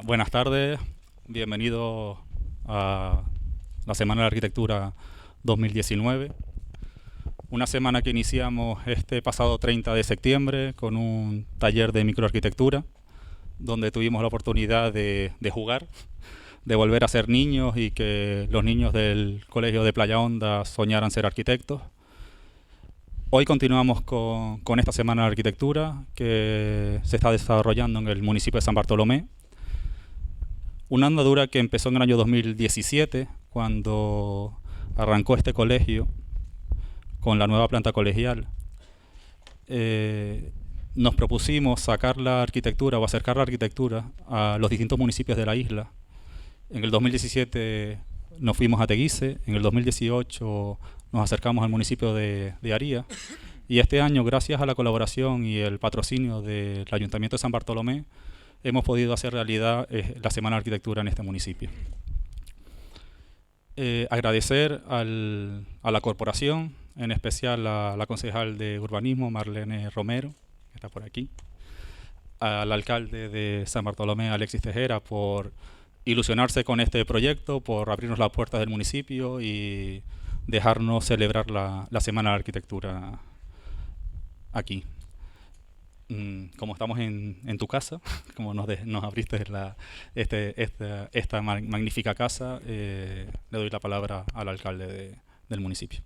Buenas tardes, bienvenidos a la Semana de la Arquitectura 2019. Una semana que iniciamos este pasado 30 de septiembre con un taller de microarquitectura, donde tuvimos la oportunidad de jugar, de volver a ser niños y que los niños del Colegio de Playa Honda soñaran ser arquitectos. Hoy continuamos con esta Semana de Arquitectura que se está desarrollando en el municipio de San Bartolomé. Una andadura que empezó en el año 2017, cuando arrancó este colegio con la nueva planta colegial. Nos propusimos sacar la arquitectura o acercar la arquitectura a los distintos municipios de la isla. En el 2017 nos fuimos a Teguise, en el 2018 nos acercamos al municipio de Aría, y este año, gracias a la colaboración y el patrocinio del Ayuntamiento de San Bartolomé, hemos podido hacer realidad la Semana de Arquitectura en este municipio. Agradecer a la corporación, en especial a la concejal de Urbanismo, Marlene Romero, que está por aquí, al alcalde de San Bartolomé, Alexis Tejera, por ilusionarse con este proyecto, por abrirnos las puertas del municipio y dejarnos celebrar la Semana de Arquitectura aquí. Como estamos en tu casa, como nos abriste esta magnífica casa, le doy la palabra al alcalde del municipio.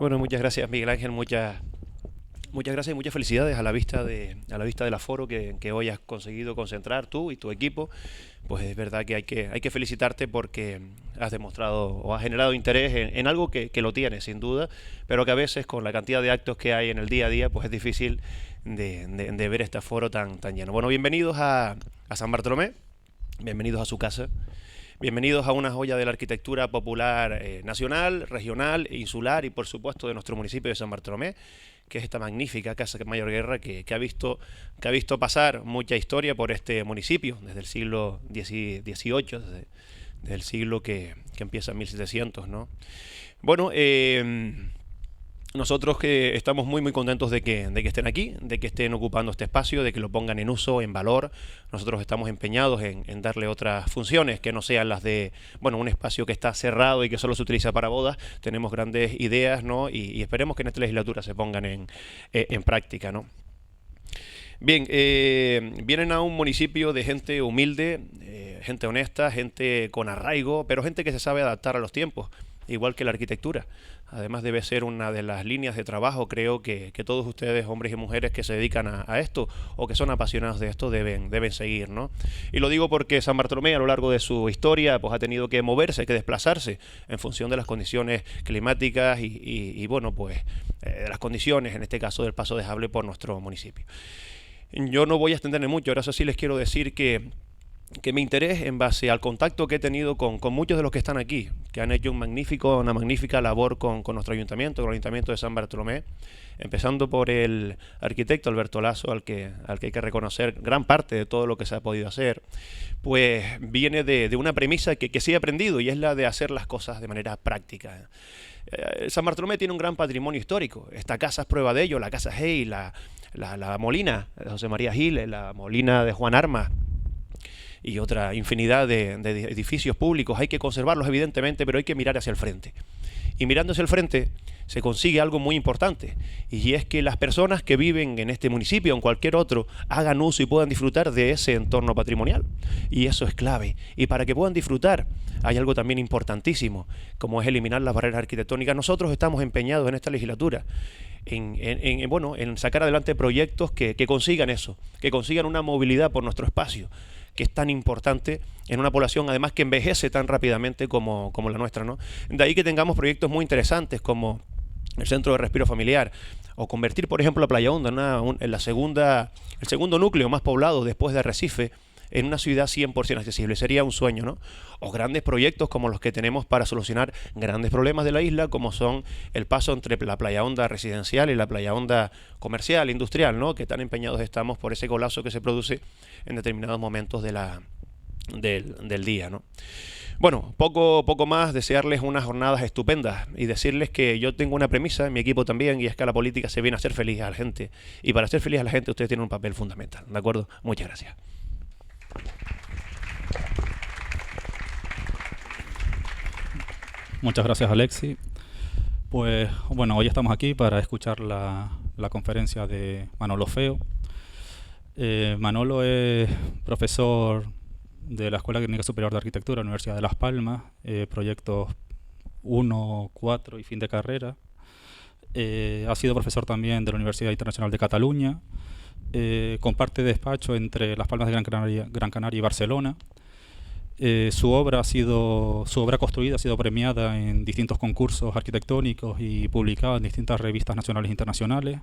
Bueno, muchas gracias, Miguel Ángel, muchas gracias y muchas felicidades a la vista del aforo que hoy has conseguido concentrar tú y tu equipo. Pues es verdad que hay que felicitarte porque has demostrado o has generado interés en algo que lo tienes, sin duda, pero que a veces con la cantidad de actos que hay en el día a día, pues es difícil de ver este aforo tan lleno. Bueno, bienvenidos a San Bartolomé, bienvenidos a su casa. Bienvenidos a una joya de la arquitectura popular nacional, regional, insular y por supuesto de nuestro municipio de San Bartolomé, que es esta magnífica Casa Mayor Guerra que ha visto pasar mucha historia por este municipio desde el siglo XVIII, desde el siglo que empieza en 1700, ¿no? Bueno, nosotros que estamos muy contentos de que estén aquí, de que estén ocupando este espacio, de que lo pongan en uso, en valor. Nosotros estamos empeñados en darle otras funciones que no sean las de, bueno, un espacio que está cerrado y que solo se utiliza para bodas. Tenemos grandes ideas, ¿no? Y esperemos que en esta legislatura se pongan en práctica, ¿no? Bien, vienen a un municipio de gente humilde, gente honesta, gente con arraigo, pero gente que se sabe adaptar a los tiempos, igual que la arquitectura. Además debe ser una de las líneas de trabajo, creo que todos ustedes, hombres y mujeres que se dedican a esto o que son apasionados de esto, deben seguir, ¿no? Y lo digo porque San Bartolomé a lo largo de su historia pues ha tenido que moverse, que desplazarse en función de las condiciones climáticas y bueno, pues de las condiciones, en este caso del paso de Jable por nuestro municipio. Yo no voy a extenderme mucho, ahora eso sí les quiero decir que mi interés en base al contacto que he tenido con muchos de los que están aquí, que han hecho una magnífica labor con nuestro ayuntamiento, con el ayuntamiento de San Bartolomé, empezando por el arquitecto Alberto Lasso, al que hay que reconocer gran parte de todo lo que se ha podido hacer, pues viene de una premisa que sí he aprendido y es la de hacer las cosas de manera práctica. San Bartolomé tiene un gran patrimonio histórico, esta casa es prueba de ello, la casa Hey, la Molina de José María Giles, la Molina de Juan Armas, y otra infinidad de edificios públicos. Hay que conservarlos evidentemente, pero hay que mirar hacia el frente. Y mirando hacia el frente se consigue algo muy importante, y es que las personas que viven en este municipio o en cualquier otro hagan uso y puedan disfrutar de ese entorno patrimonial. Y eso es clave. Y para que puedan disfrutar hay algo también importantísimo, como es eliminar las barreras arquitectónicas. Nosotros estamos empeñados en esta legislatura en sacar adelante proyectos que consigan eso, que consigan una movilidad por nuestro espacio, que es tan importante en una población además que envejece tan rápidamente como la nuestra, ¿no? De ahí que tengamos proyectos muy interesantes como el Centro de Respiro Familiar, o convertir, por ejemplo, a Playa Honda el segundo núcleo más poblado después de Arrecife, en una ciudad 100% accesible. Sería un sueño, ¿no? O grandes proyectos como los que tenemos para solucionar grandes problemas de la isla, como son el paso entre la Playa Honda residencial y la Playa Honda comercial, industrial, ¿no? Que tan empeñados estamos por ese colapso que se produce en determinados momentos del día, ¿no? Bueno, poco más, desearles unas jornadas estupendas y decirles que yo tengo una premisa, en mi equipo también, y es que la política se viene a hacer feliz a la gente. Y para hacer feliz a la gente ustedes tienen un papel fundamental, ¿de acuerdo? Muchas gracias. Muchas gracias, Alexi. Pues bueno, hoy estamos aquí para escuchar la conferencia de Manolo Feo. Manolo es profesor de la Escuela Técnica Superior de Arquitectura de la Universidad de Las Palmas, proyectos 1, 4 y fin de carrera. Ha sido profesor también de la Universidad Internacional de Cataluña. Comparte despacho entre Las Palmas de Gran Canaria y Barcelona. Su obra construida ha sido premiada en distintos concursos arquitectónicos y publicada en distintas revistas nacionales e internacionales.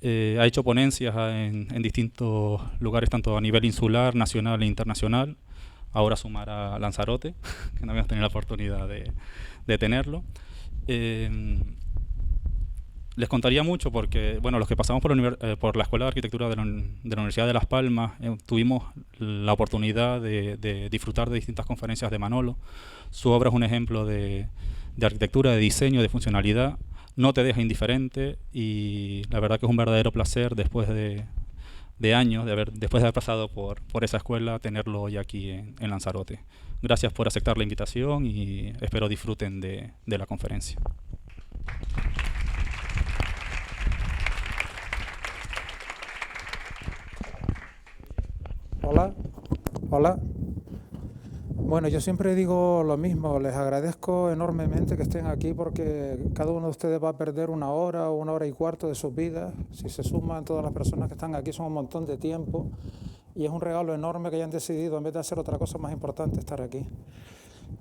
Ha hecho ponencias en distintos lugares, tanto a nivel insular, nacional e internacional. Ahora sumará a Lanzarote, que no habíamos tenido la oportunidad de tenerlo. Les contaría mucho porque, bueno, los que pasamos por la Escuela de Arquitectura de la Universidad de Las Palmas tuvimos la oportunidad de disfrutar de distintas conferencias de Manolo. Su obra es un ejemplo de arquitectura, de diseño, de funcionalidad. No te deja indiferente y la verdad que es un verdadero placer después de años, después de haber pasado por esa escuela, tenerlo hoy aquí en Lanzarote. Gracias por aceptar la invitación y espero disfruten de la conferencia. Hola, hola. Bueno, yo siempre digo lo mismo, les agradezco enormemente que estén aquí porque cada uno de ustedes va a perder 1 hora o 1 hora y cuarto de sus vidas. Si se suman todas las personas que están aquí son un montón de tiempo y es un regalo enorme que hayan decidido, en vez de hacer otra cosa más importante, estar aquí.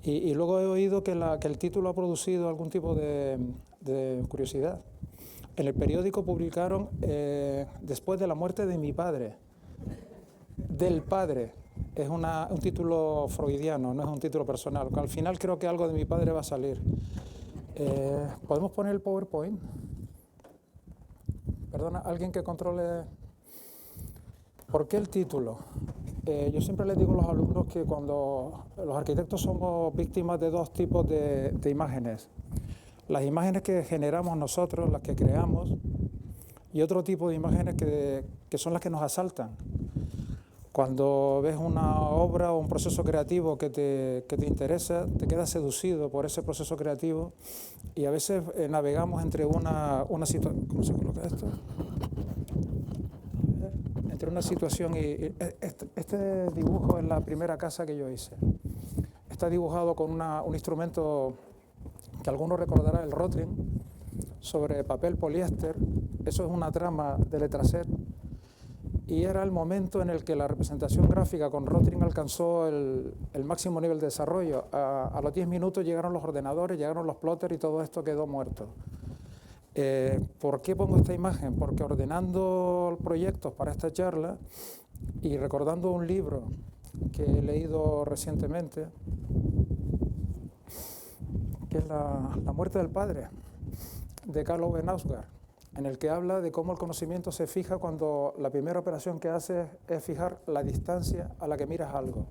Y luego he oído que el título ha producido algún tipo de curiosidad. En el periódico publicaron después de la muerte de mi padre, del padre. Es un título freudiano, no es un título personal. Al final creo que algo de mi padre va a salir. ¿Podemos poner el PowerPoint? Perdona, alguien que controle. ¿Por qué el título? Yo siempre les digo a los alumnos que cuando los arquitectos somos víctimas de 2 tipos de imágenes. Las imágenes que generamos nosotros, las que creamos, y otro tipo de imágenes que son las que nos asaltan. Cuando ves una obra o un proceso creativo que te interesa, te quedas seducido por ese proceso creativo y a veces navegamos entre una situación. ¿Cómo se coloca esto? Entre una situación y este dibujo es la primera casa que yo hice. Está dibujado con un instrumento que algunos recordarán, el Rotring, sobre papel poliéster. Eso es una trama de Letraset. Y era el momento en el que la representación gráfica con Rotring alcanzó el máximo nivel de desarrollo. A los 10 minutos llegaron los ordenadores, llegaron los plotters y todo esto quedó muerto. ¿Por qué pongo esta imagen? Porque ordenando proyectos para esta charla y recordando un libro que he leído recientemente, que es La muerte del padre, de Karl Ove Knausgaard, en el que habla de cómo el conocimiento se fija cuando la primera operación que haces es fijar la distancia a la que miras algo.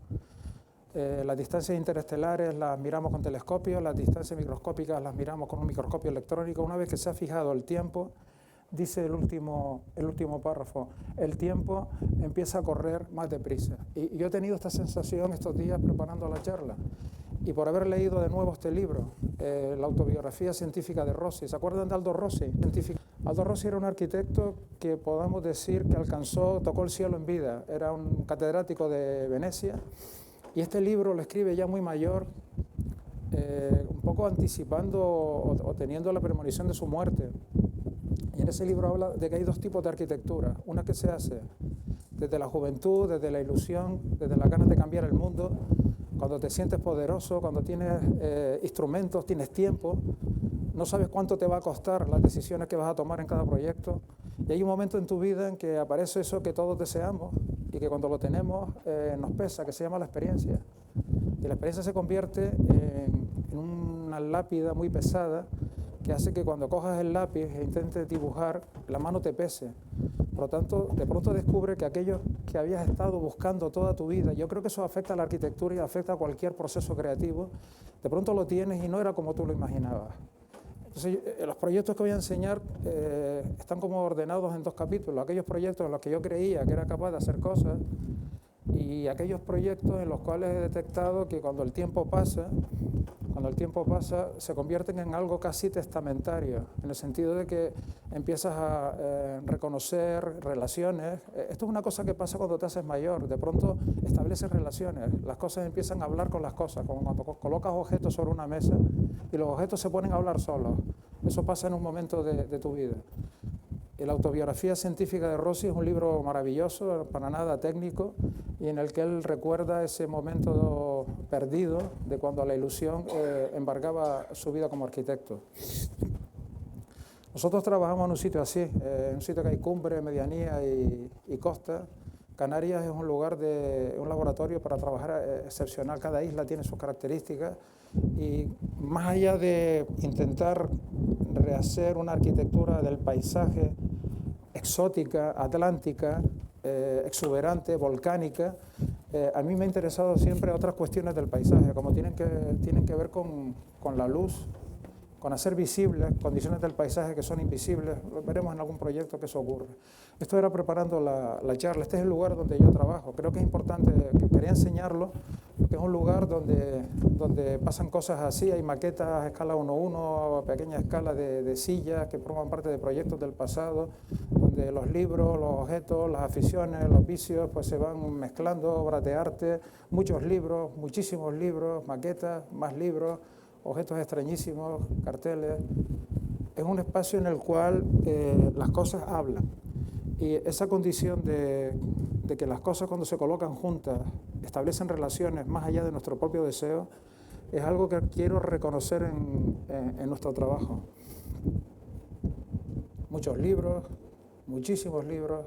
Las distancias interestelares las miramos con telescopios, las distancias microscópicas las miramos con un microscopio electrónico. Una vez que se ha fijado el tiempo, dice el último párrafo, el tiempo empieza a correr más deprisa. Y yo he tenido esta sensación estos días preparando la charla. Y por haber leído de nuevo este libro, la autobiografía científica de Rossi. ¿Se acuerdan de Aldo Rossi? Aldo Rossi era un arquitecto que podamos decir que tocó el cielo en vida. Era un catedrático de Venecia. Y este libro lo escribe ya muy mayor, un poco anticipando o teniendo la premonición de su muerte. Y en ese libro habla de que hay 2 tipos de arquitectura. Una que se hace desde la juventud, desde la ilusión, desde las ganas de cambiar el mundo, cuando te sientes poderoso, cuando tienes instrumentos, tienes tiempo, no sabes cuánto te va a costar las decisiones que vas a tomar en cada proyecto. Y hay un momento en tu vida en que aparece eso que todos deseamos y que cuando lo tenemos nos pesa, que se llama la experiencia. Y la experiencia se convierte en una lápida muy pesada que hace que cuando cojas el lápiz e intentes dibujar, la mano te pese. Por lo tanto, de pronto descubre que aquello que habías estado buscando toda tu vida, yo creo que eso afecta a la arquitectura y afecta a cualquier proceso creativo, de pronto lo tienes y no era como tú lo imaginabas. Entonces, los proyectos que voy a enseñar están como ordenados en 2 capítulos. Aquellos proyectos en los que yo creía que era capaz de hacer cosas y aquellos proyectos en los cuales he detectado que cuando el tiempo pasa, cuando el tiempo pasa, se convierten en algo casi testamentario, en el sentido de que empiezas a reconocer relaciones. Esto es una cosa que pasa cuando te haces mayor, de pronto estableces relaciones, las cosas empiezan a hablar con las cosas, como cuando colocas objetos sobre una mesa y los objetos se ponen a hablar solos. Eso pasa en un momento de tu vida. La autobiografía científica de Rossi es un libro maravilloso, para nada técnico, y en el que él recuerda ese momento perdido de cuando la ilusión embargaba su vida como arquitecto. Nosotros trabajamos en un sitio así, en un sitio que hay cumbre, medianía y costa. Canarias es un lugar un laboratorio para trabajar excepcional. Cada isla tiene sus características y más allá de intentar rehacer una arquitectura del paisaje exótica, atlántica, exuberante, volcánica, a mí me ha interesado siempre otras cuestiones del paisaje, como tienen que ver con la luz, con hacer visibles condiciones del paisaje que son invisibles. Veremos en algún proyecto que eso ocurre. Esto era preparando la charla. Este es el lugar donde yo trabajo. Creo que es importante, que quería enseñarlo, porque es un lugar donde pasan cosas así. Hay maquetas a escala 1:1, a pequeña escala de sillas que forman parte de proyectos del pasado, donde los libros, los objetos, las aficiones, los vicios, pues se van mezclando, obras de arte, muchos libros, muchísimos libros, maquetas, más libros, objetos extrañísimos, carteles. Es un espacio en el cual las cosas hablan. Y esa condición de que las cosas cuando se colocan juntas establecen relaciones más allá de nuestro propio deseo, es algo que quiero reconocer en nuestro trabajo. Muchos libros, muchísimos libros.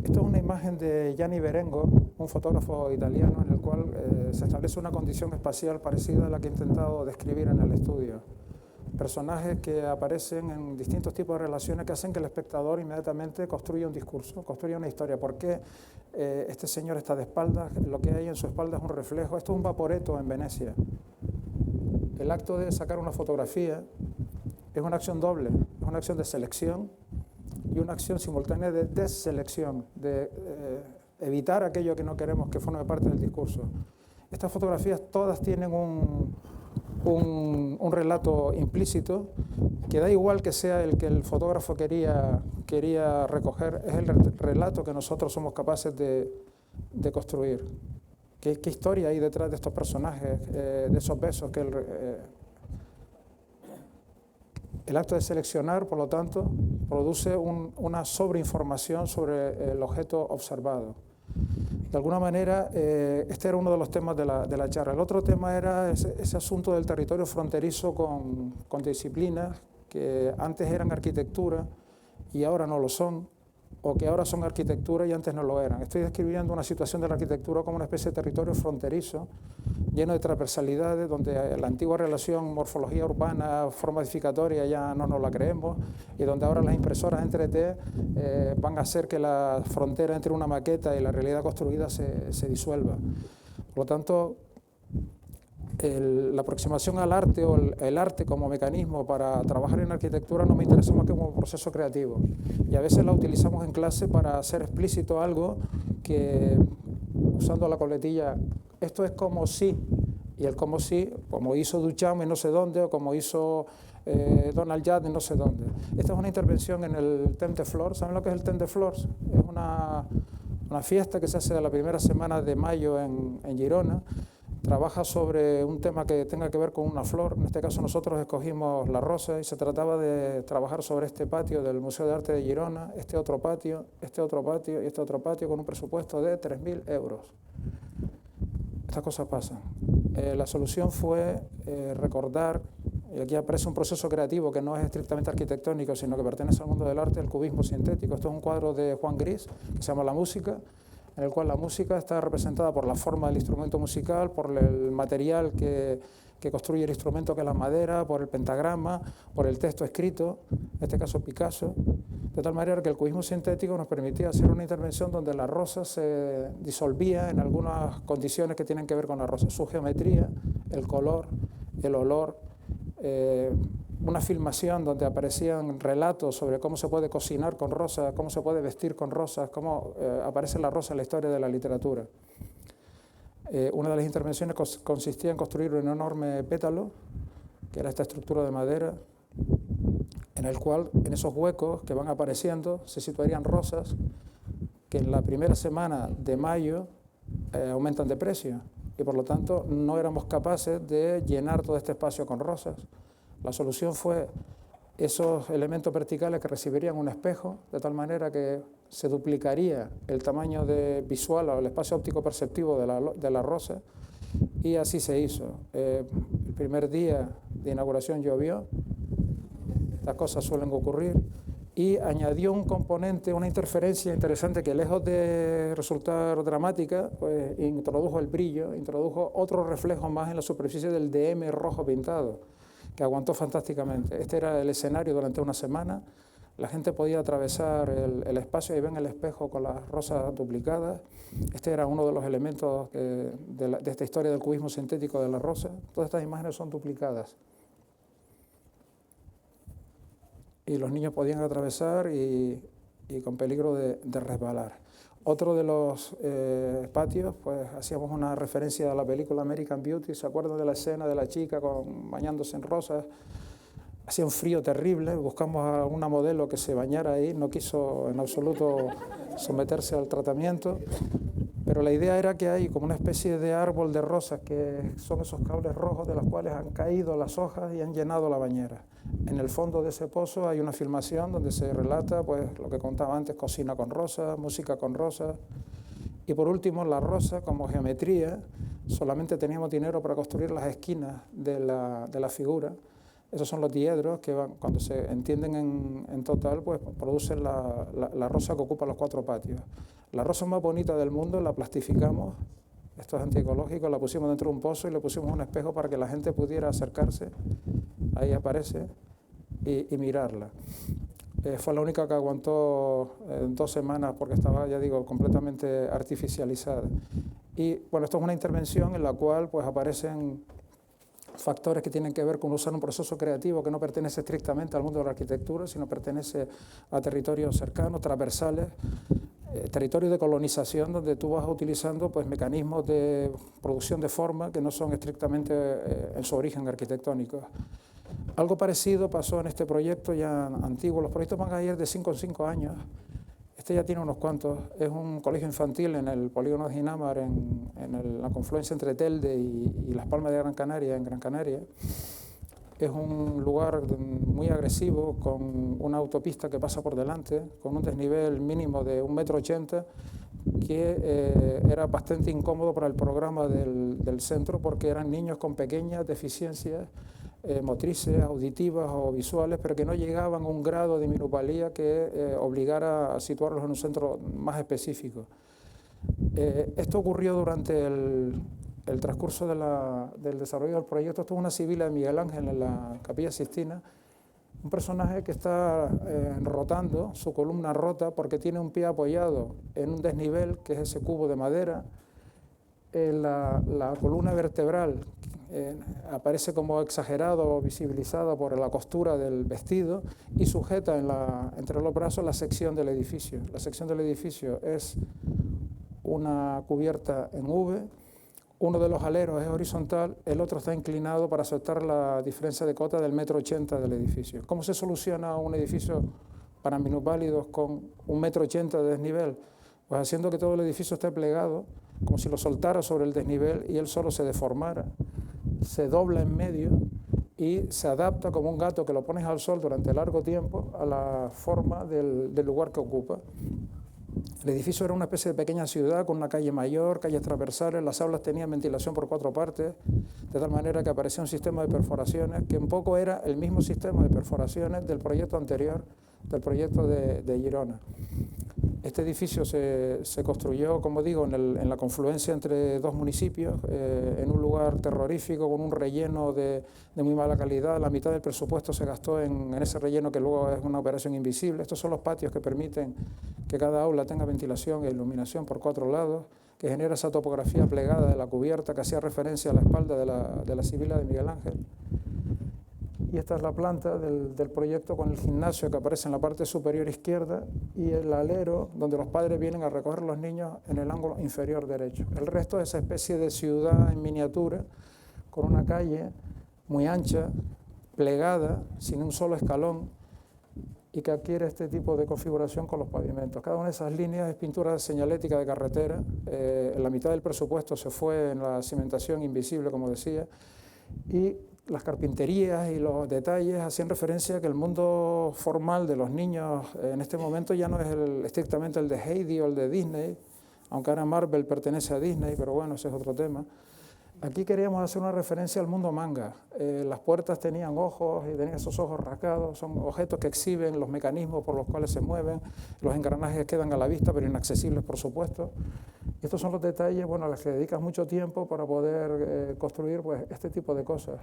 Esto es una imagen de Gianni Berengo, un fotógrafo italiano, en el cual se establece una condición espacial parecida a la que he intentado describir en el estudio. Personajes que aparecen en distintos tipos de relaciones que hacen que el espectador inmediatamente construya un discurso, construya una historia. ¿Por qué este señor está de espaldas? Lo que hay en su espalda es un reflejo. Esto es un Vaporetto en Venecia. El acto de sacar una fotografía es una acción doble, es una acción de selección y una acción simultánea de deselección, de evitar aquello que no queremos que forme parte del discurso. Estas fotografías todas tienen un relato implícito, que da igual que sea el que el fotógrafo quería recoger, es el relato que nosotros somos capaces de construir. ¿Qué historia hay detrás de estos personajes, de esos besos que el acto de seleccionar, por lo tanto, produce una sobreinformación sobre el objeto observado. De alguna manera, este era uno de los temas de la charla. El otro tema era ese asunto del territorio fronterizo con disciplinas que antes eran arquitectura y ahora no lo son, o que ahora son arquitectura y antes no lo eran. Estoy describiendo una situación de la arquitectura como una especie de territorio fronterizo, lleno de transversalidades, donde la antigua relación morfología urbana, forma edificatoria, ya no nos la creemos, y donde ahora las impresoras en 3D van a hacer que la frontera entre una maqueta y la realidad construida se disuelva. Por lo tanto, la aproximación al arte o el arte como mecanismo para trabajar en arquitectura no me interesa más que como proceso creativo. Y a veces la utilizamos en clase para hacer explícito algo que, usando la coletilla, esto es como si, y el como si, como hizo Duchamp en no sé dónde, o como hizo Donald Judd en no sé dónde. Esta es una intervención en el Temps de Flors. ¿Saben lo que es el Temps de Flors? Es una fiesta que se hace a la primera semana de mayo en Girona. Trabaja sobre un tema que tenga que ver con una flor. En este caso nosotros escogimos la rosa y se trataba de trabajar sobre este patio del Museo de Arte de Girona, este otro patio y este otro patio con un presupuesto de 3.000 euros. Estas cosas pasan. La solución fue recordar, y aquí aparece un proceso creativo que no es estrictamente arquitectónico, sino que pertenece al mundo del arte, el cubismo sintético. Esto es un cuadro de Juan Gris que se llama La Música, en el cual la música está representada por la forma del instrumento musical, por el material que construye el instrumento, que es la madera, por el pentagrama, por el texto escrito, en este caso Picasso, de tal manera que el cubismo sintético nos permitía hacer una intervención donde la rosa se disolvía en algunas condiciones que tienen que ver con la rosa, su geometría, el color, el olor, una filmación donde aparecían relatos sobre cómo se puede cocinar con rosas, cómo se puede vestir con rosas, cómo aparece la rosa en la historia de la literatura. Una de las intervenciones consistía en construir un enorme pétalo, que era esta estructura de madera, en el cual, en esos huecos que van apareciendo, se situarían rosas que en la primera semana de mayo aumentan de precio, y por lo tanto no éramos capaces de llenar todo este espacio con rosas. La solución fue esos elementos verticales que recibirían un espejo, de tal manera que se duplicaría el tamaño visual o el espacio óptico perceptivo de la rosa, y así se hizo. El primer día de inauguración llovió, estas cosas suelen ocurrir, y añadió un componente, una interferencia interesante que, lejos de resultar dramática, pues introdujo el brillo, introdujo otro reflejo más en la superficie del DM rojo pintado, que aguantó fantásticamente. Este era el escenario durante una semana. La gente podía atravesar el espacio y ven el espejo con las rosas duplicadas. Este era uno de los elementos de esta historia del cubismo sintético de la rosa. Todas estas imágenes son duplicadas. Y los niños podían atravesar y con peligro de resbalar. Otro de los patios, pues hacíamos una referencia a la película American Beauty. ¿Se acuerdan de la escena de la chica bañándose en rosas? Hacía un frío terrible, buscamos a una modelo que se bañara ahí, no quiso en absoluto someterse al tratamiento, pero la idea era que hay como una especie de árbol de rosas, que son esos cables rojos de los cuales han caído las hojas y han llenado la bañera. En el fondo de ese pozo hay una filmación donde se relata, pues, lo que contaba antes: cocina con rosas, música con rosas. Y por último, la rosa como geometría. Solamente teníamos dinero para construir las esquinas de la figura. Esos son los diedros que cuando se entienden en total, pues producen la rosa que ocupa los 4 patios. La rosa más bonita del mundo la plastificamos, esto es antiecológico, la pusimos dentro de un pozo y le pusimos un espejo para que la gente pudiera acercarse, ahí aparece, y mirarla. Fue la única que aguantó 2 semanas porque estaba, ya digo, completamente artificializada. Y bueno, esto es una intervención en la cual pues aparecen factores que tienen que ver con usar un proceso creativo que no pertenece estrictamente al mundo de la arquitectura, sino pertenece a territorios cercanos, transversales, territorios de colonización, donde tú vas utilizando pues mecanismos de producción de forma que no son estrictamente en su origen arquitectónico. Algo parecido pasó en este proyecto ya antiguo. Los proyectos van a ir de 5 en 5 años. Este ya tiene unos cuantos. Es un colegio infantil en el polígono de Ginamar, en la confluencia entre Telde y Las Palmas de Gran Canaria, en Gran Canaria. Es un lugar muy agresivo, con una autopista que pasa por delante, con un desnivel mínimo de 1,80 m, que era bastante incómodo para el programa del centro, porque eran niños con pequeñas deficiencias motrices, auditivas o visuales, pero que no llegaban a un grado de minusvalía que obligara a situarlos en un centro más específico. Esto ocurrió durante el transcurso del desarrollo del proyecto. Esto es una sibila de Miguel Ángel en la Capilla Sixtina, un personaje que está rotando, su columna rota porque tiene un pie apoyado en un desnivel, que es ese cubo de madera. La columna vertebral aparece como exagerado o visibilizada por la costura del vestido, y sujeta entre los brazos la sección del edificio. La sección del edificio es una cubierta en V, uno de los aleros es horizontal, el otro está inclinado para aceptar la diferencia de cota del 1,80 m del edificio. ¿Cómo se soluciona un edificio para minusválidos con 1,80 m de desnivel? Pues haciendo que todo el edificio esté plegado, como si lo soltara sobre el desnivel y él solo se deformara, se dobla en medio y se adapta como un gato que lo pones al sol durante largo tiempo a la forma del lugar que ocupa. El edificio era una especie de pequeña ciudad con una calle mayor, calles transversales. Las aulas tenían ventilación por 4 partes, de tal manera que aparecía un sistema de perforaciones que un poco era el mismo sistema de perforaciones del proyecto anterior, del proyecto de Girona. Este edificio se construyó, como digo, en la confluencia entre 2 municipios, en un lugar terrorífico, con un relleno de muy mala calidad. La mitad del presupuesto se gastó en ese relleno, que luego es una operación invisible. Estos son los patios que permiten que cada aula tenga ventilación e iluminación por 4 lados, que genera esa topografía plegada de la cubierta que hacía referencia a la espalda de la sibila de Miguel Ángel. Y esta es la planta del proyecto con el gimnasio que aparece en la parte superior izquierda y el alero donde los padres vienen a recoger a los niños en el ángulo inferior derecho. El resto es esa especie de ciudad en miniatura con una calle muy ancha, plegada, sin un solo escalón, y que adquiere este tipo de configuración con los pavimentos. Cada una de esas líneas es pintura señalética de carretera. La mitad del presupuesto se fue en la cimentación invisible, como decía, y las carpinterías y los detalles hacían referencia a que el mundo formal de los niños en este momento ya no es estrictamente el de Heidi o el de Disney, aunque ahora Marvel pertenece a Disney, pero bueno, ese es otro tema. Aquí queríamos hacer una referencia al mundo manga. Las puertas tenían ojos y tenían esos ojos rasgados, son objetos que exhiben los mecanismos por los cuales se mueven, los engranajes quedan a la vista pero inaccesibles por supuesto. Y estos son los detalles, bueno, a los que dedicas mucho tiempo para poder construir pues, este tipo de cosas.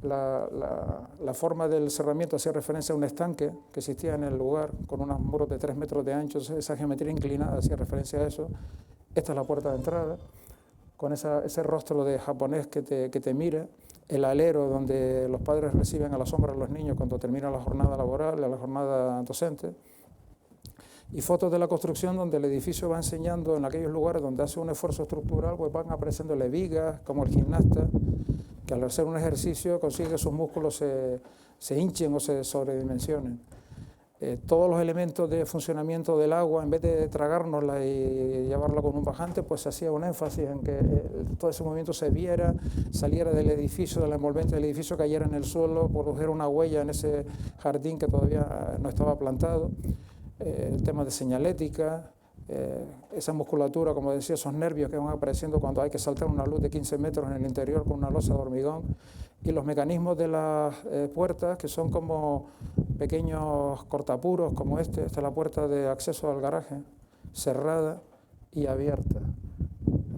La forma del cerramiento hacía referencia a un estanque que existía en el lugar con unos muros de 3 metros de ancho, esa geometría inclinada hacía referencia a eso. Esta es la puerta de entrada, con ese rostro de japonés que te mira, el alero donde los padres reciben a la sombra a los niños cuando termina la jornada laboral, la jornada docente, y fotos de la construcción donde el edificio va enseñando en aquellos lugares donde hace un esfuerzo estructural, pues van apareciéndole vigas, como el gimnasta, que al hacer un ejercicio consigue que sus músculos se hinchen o se sobredimensionen. Todos los elementos de funcionamiento del agua, en vez de tragárnosla y llevarla con un bajante, pues se hacía un énfasis en que todo ese movimiento se viera, saliera del edificio, de la envolvente del edificio, cayera en el suelo, produjera una huella en ese jardín que todavía no estaba plantado. El tema de señalética, esa musculatura, como decía, esos nervios que van apareciendo cuando hay que saltar una luz de 15 metros en el interior con una losa de hormigón, y los mecanismos de las puertas, que son como pequeños cortapuros, como esta es la puerta de acceso al garaje, cerrada y abierta.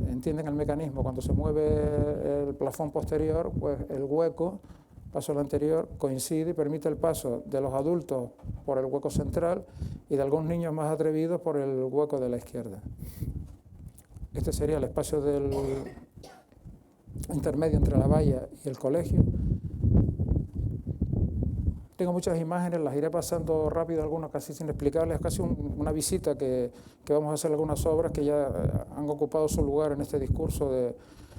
¿Entienden el mecanismo? Cuando se mueve el plafón posterior, pues el hueco, paso al anterior, coincide y permite el paso de los adultos por el hueco central y de algunos niños más atrevidos por el hueco de la izquierda. Este sería el espacio del intermedio entre la valla y el colegio. Tengo muchas imágenes, las iré pasando rápido, algunas casi sin explicarles, casi una visita que vamos a hacer algunas obras que ya han ocupado su lugar en este discurso.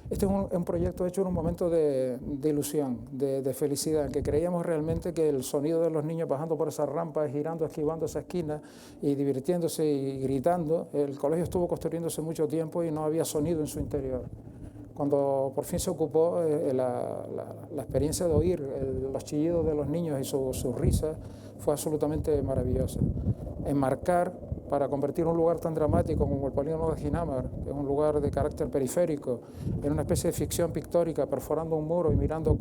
Este es un proyecto hecho en un momento de ilusión, de felicidad, en que creíamos realmente que el sonido de los niños bajando por esas rampas, girando, esquivando esa esquina y divirtiéndose y gritando. El colegio estuvo construyéndose mucho tiempo y no había sonido en su interior. Cuando por fin se ocupó, la experiencia de oír los chillidos de los niños y sus risas fue absolutamente maravillosa. Enmarcar, para convertir un lugar tan dramático como el Polígono de Ginamar, que es un lugar de carácter periférico, en una especie de ficción pictórica, perforando un muro y mirando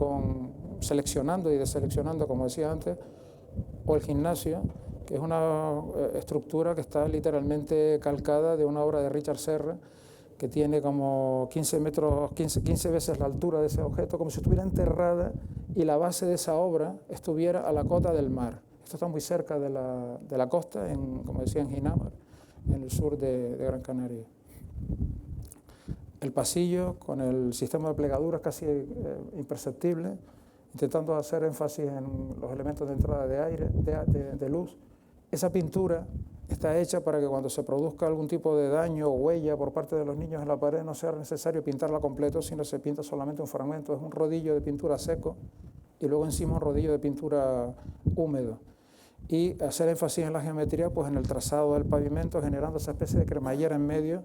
seleccionando y deseleccionando, como decía antes, o el gimnasio, que es una estructura que está literalmente calcada de una obra de Richard Serra, que tiene como 15 veces la altura de ese objeto, como si estuviera enterrada y la base de esa obra estuviera a la cota del mar. Esto está muy cerca de la costa, como decía, en Ginamar, en el sur de Gran Canaria. El pasillo con el sistema de plegaduras casi imperceptible, intentando hacer énfasis en los elementos de entrada de aire, de luz. Esa pintura está hecha para que cuando se produzca algún tipo de daño o huella por parte de los niños en la pared no sea necesario pintarla completo, sino se pinta solamente un fragmento. Es un rodillo de pintura seco y luego encima un rodillo de pintura húmedo. Y hacer énfasis en la geometría, pues en el trazado del pavimento, generando esa especie de cremallera en medio.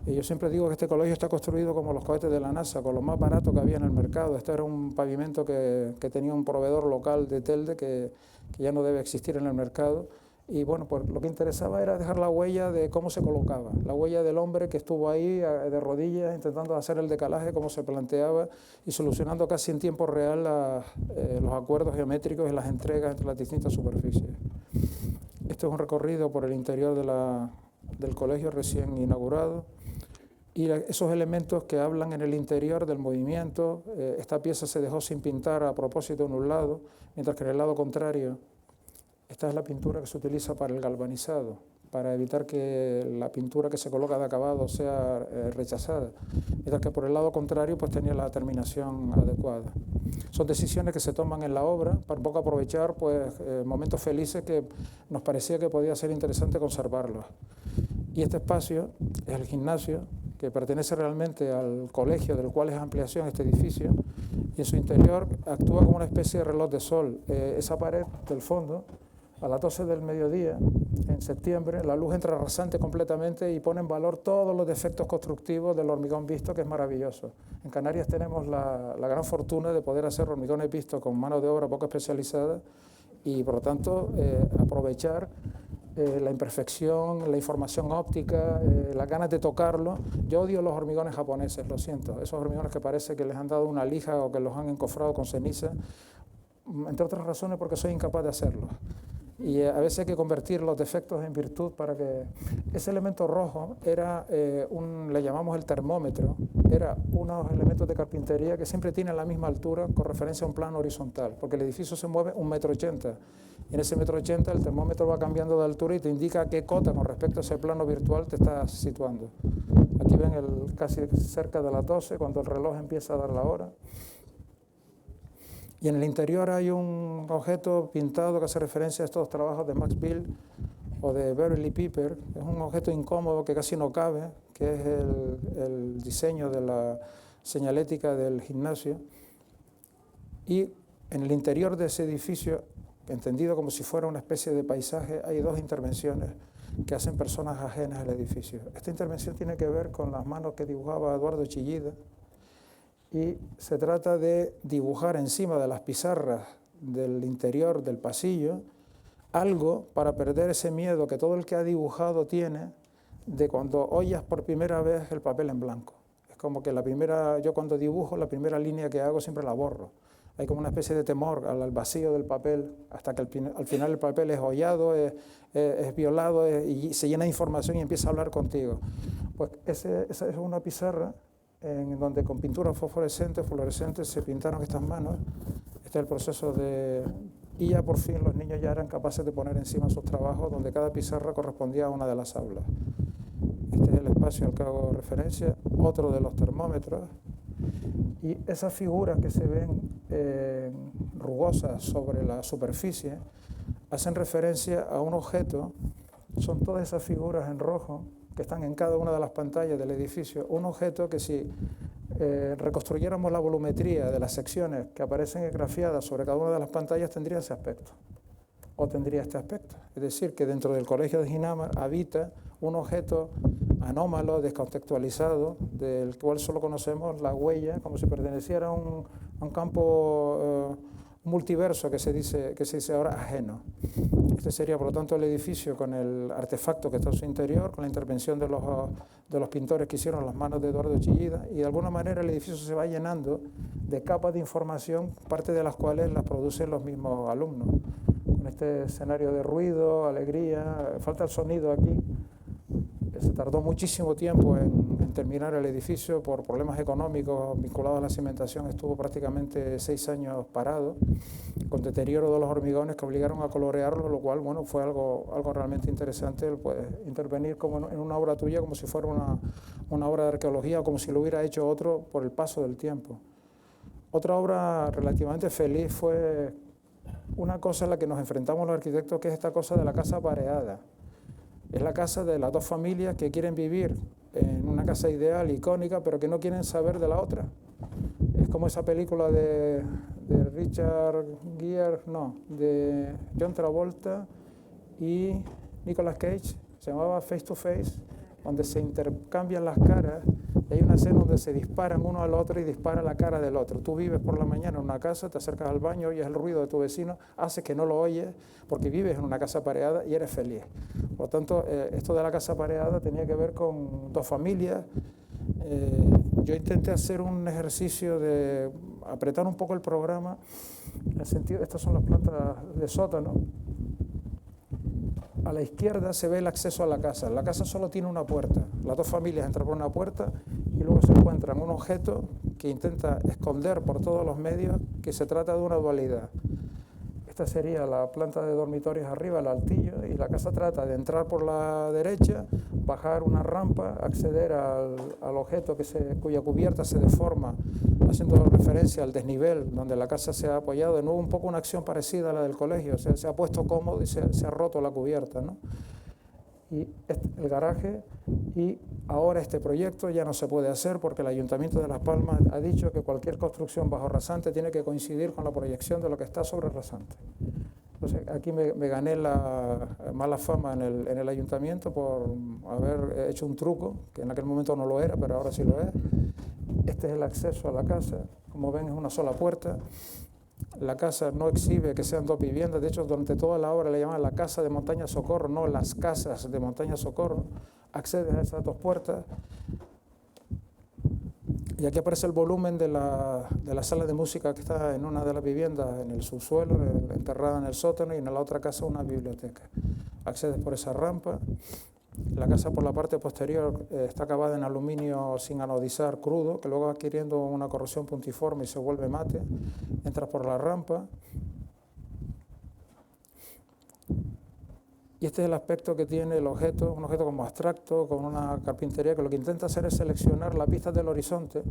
Y yo siempre digo que este colegio está construido como los cohetes de la NASA, con lo más barato que había en el mercado. Este era un pavimento que tenía un proveedor local de Telde que ya no debe existir en el mercado. Y bueno, pues lo que interesaba era dejar la huella de cómo se colocaba, la huella del hombre que estuvo ahí de rodillas intentando hacer el decalaje como se planteaba y solucionando casi en tiempo real los acuerdos geométricos y las entregas entre las distintas superficies. Este es un recorrido por el interior del colegio recién inaugurado y esos elementos que hablan en el interior del movimiento. Esta pieza se dejó sin pintar a propósito en un lado, mientras que en el lado contrario esta es la pintura que se utiliza para el galvanizado, para evitar que la pintura que se coloca de acabado sea rechazada, mientras que por el lado contrario pues tenía la terminación adecuada. Son decisiones que se toman en la obra para un poco aprovechar pues, momentos felices que nos parecía que podía ser interesante conservarlos. Y este espacio es el gimnasio, que pertenece realmente al colegio, del cual es ampliación este edificio, y en su interior actúa como una especie de reloj de sol. Esa pared del fondo, a las 12 del mediodía, en septiembre, la luz entra rasante completamente y pone en valor todos los defectos constructivos del hormigón visto, que es maravilloso. En Canarias tenemos la gran fortuna de poder hacer hormigones vistos con mano de obra poco especializada y, por lo tanto, aprovechar la imperfección, la información óptica, las ganas de tocarlo. Yo odio los hormigones japoneses, lo siento, esos hormigones que parece que les han dado una lija o que los han encofrado con ceniza, entre otras razones porque soy incapaz de hacerlo. Y a veces hay que convertir los defectos en virtud para que... Ese elemento rojo era, le llamamos el termómetro, era unos elementos de carpintería que siempre tienen la misma altura con referencia a un plano horizontal, porque el edificio se mueve 1,80 m, y en ese 1,80 m el termómetro va cambiando de altura y te indica qué cota con respecto a ese plano virtual te estás situando. Aquí ven casi cerca de las 12, cuando el reloj empieza a dar la hora. Y en el interior hay un objeto pintado que hace referencia a estos trabajos de Max Bill o de Beverly Piper. Es un objeto incómodo que casi no cabe, que es el diseño de la señalética del gimnasio. Y en el interior de ese edificio, entendido como si fuera una especie de paisaje, hay dos intervenciones que hacen personas ajenas al edificio. Esta intervención tiene que ver con las manos que dibujaba Eduardo Chillida, y se trata de dibujar encima de las pizarras del interior del pasillo algo para perder ese miedo que todo el que ha dibujado tiene de cuando oyes por primera vez el papel en blanco. Es como que yo cuando dibujo, la primera línea que hago siempre la borro. Hay como una especie de temor al vacío del papel, hasta que al final el papel es hollado, es violado y se llena de información y empieza a hablar contigo. Pues esa es una pizarra en donde con pintura fluorescentes se pintaron estas manos. Este es el proceso y ya por fin los niños ya eran capaces de poner encima sus trabajos, donde cada pizarra correspondía a una de las aulas. Este es el espacio al que hago referencia, otro de los termómetros. Y esas figuras que se ven rugosas sobre la superficie hacen referencia a un objeto. Son todas esas figuras en rojo que están en cada una de las pantallas del edificio, un objeto que si reconstruyéramos la volumetría de las secciones que aparecen grafiadas sobre cada una de las pantallas tendría ese aspecto, o tendría este aspecto. Es decir, que dentro del colegio de Ginamar habita un objeto anómalo, descontextualizado, del cual solo conocemos la huella, como si perteneciera a un campo multiverso que se dice ahora ajeno. Este sería, por lo tanto, el edificio con el artefacto que está en su interior, con la intervención de los pintores que hicieron las manos de Eduardo Chillida, y de alguna manera el edificio se va llenando de capas de información, parte de las cuales las producen los mismos alumnos. Con este escenario de ruido, alegría, falta el sonido aquí. Se tardó muchísimo tiempo en terminar el edificio por problemas económicos vinculados a la cimentación. Estuvo prácticamente 6 años parado, con deterioro de los hormigones que obligaron a colorearlo, lo cual bueno, fue algo realmente interesante, pues, intervenir como en una obra tuya como si fuera una obra de arqueología o como si lo hubiera hecho otro por el paso del tiempo. Otra obra relativamente feliz fue una cosa en la que nos enfrentamos los arquitectos, que es esta cosa de la casa pareada. Es la casa de las dos familias que quieren vivir en una casa ideal, icónica, pero que no quieren saber de la otra. Es como esa película de de John Travolta y Nicolas Cage, se llamaba Face to Face, donde se intercambian las caras. Y hay una escena donde se disparan uno al otro y dispara la cara del otro. Tú vives por la mañana en una casa, te acercas al baño, oyes el ruido de tu vecino, haces que no lo oyes porque vives en una casa pareada y eres feliz. Por lo tanto, esto de la casa pareada tenía que ver con dos familias. Yo intenté hacer un ejercicio de apretar un poco el programa, en el sentido, estas son las plantas de sótano. A la izquierda se ve el acceso a la casa. La casa solo tiene una puerta. Las dos familias entran por una puerta y luego se encuentran un objeto que intenta esconder por todos los medios que se trata de una dualidad. Esta sería la planta de dormitorios arriba, el altillo, y la casa trata de entrar por la derecha, bajar una rampa, acceder al objeto cuya cubierta se deforma, haciendo referencia al desnivel donde la casa se ha apoyado. De nuevo, un poco una acción parecida a la del colegio, o sea, se ha puesto cómodo y se ha roto la cubierta, ¿no? Y el garaje, y ahora este proyecto ya no se puede hacer porque el Ayuntamiento de Las Palmas ha dicho que cualquier construcción bajo rasante tiene que coincidir con la proyección de lo que está sobre rasante. Entonces, aquí me gané la mala fama en el ayuntamiento por haber hecho un truco, que en aquel momento no lo era, pero ahora sí lo es. Este es el acceso a la casa. Como ven, es una sola puerta. La casa no exhibe que sean dos viviendas. De hecho, durante toda la obra le llaman la casa de Montaña Socorro, no las casas de Montaña Socorro. Accedes a esas dos puertas. Y aquí aparece el volumen de la sala de música que está en una de las viviendas, en el subsuelo, enterrada en el sótano, y en la otra casa una biblioteca. Accedes por esa rampa. La casa por la parte posterior está acabada en aluminio sin anodizar crudo, que luego va adquiriendo una corrosión puntiforme y se vuelve mate. Entras por la rampa. Y este es el aspecto que tiene el objeto, un objeto como abstracto, con una carpintería que lo que intenta hacer es seleccionar las vistas del horizonte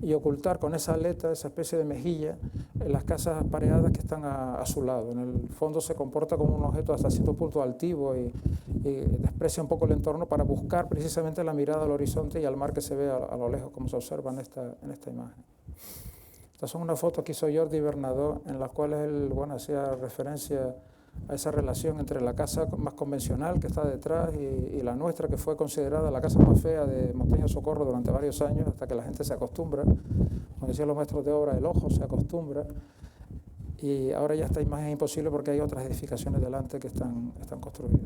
y ocultar con esa aleta, esa especie de mejilla, las casas pareadas que están a su lado. En el fondo se comporta como un objeto hasta cierto punto altivo y desprecia un poco el entorno para buscar precisamente la mirada al horizonte y al mar que se ve a lo lejos, como se observa en esta imagen. Estas son unas fotos que hizo Jordi Bernadó, en las cuales él hacía referencia a esa relación entre la casa más convencional que está detrás y la nuestra, que fue considerada la casa más fea de Montaña Socorro durante varios años, hasta que la gente se acostumbra. Como decían los maestros de obra, el ojo se acostumbra, y ahora ya esta imagen es imposible porque hay otras edificaciones delante que están construidas.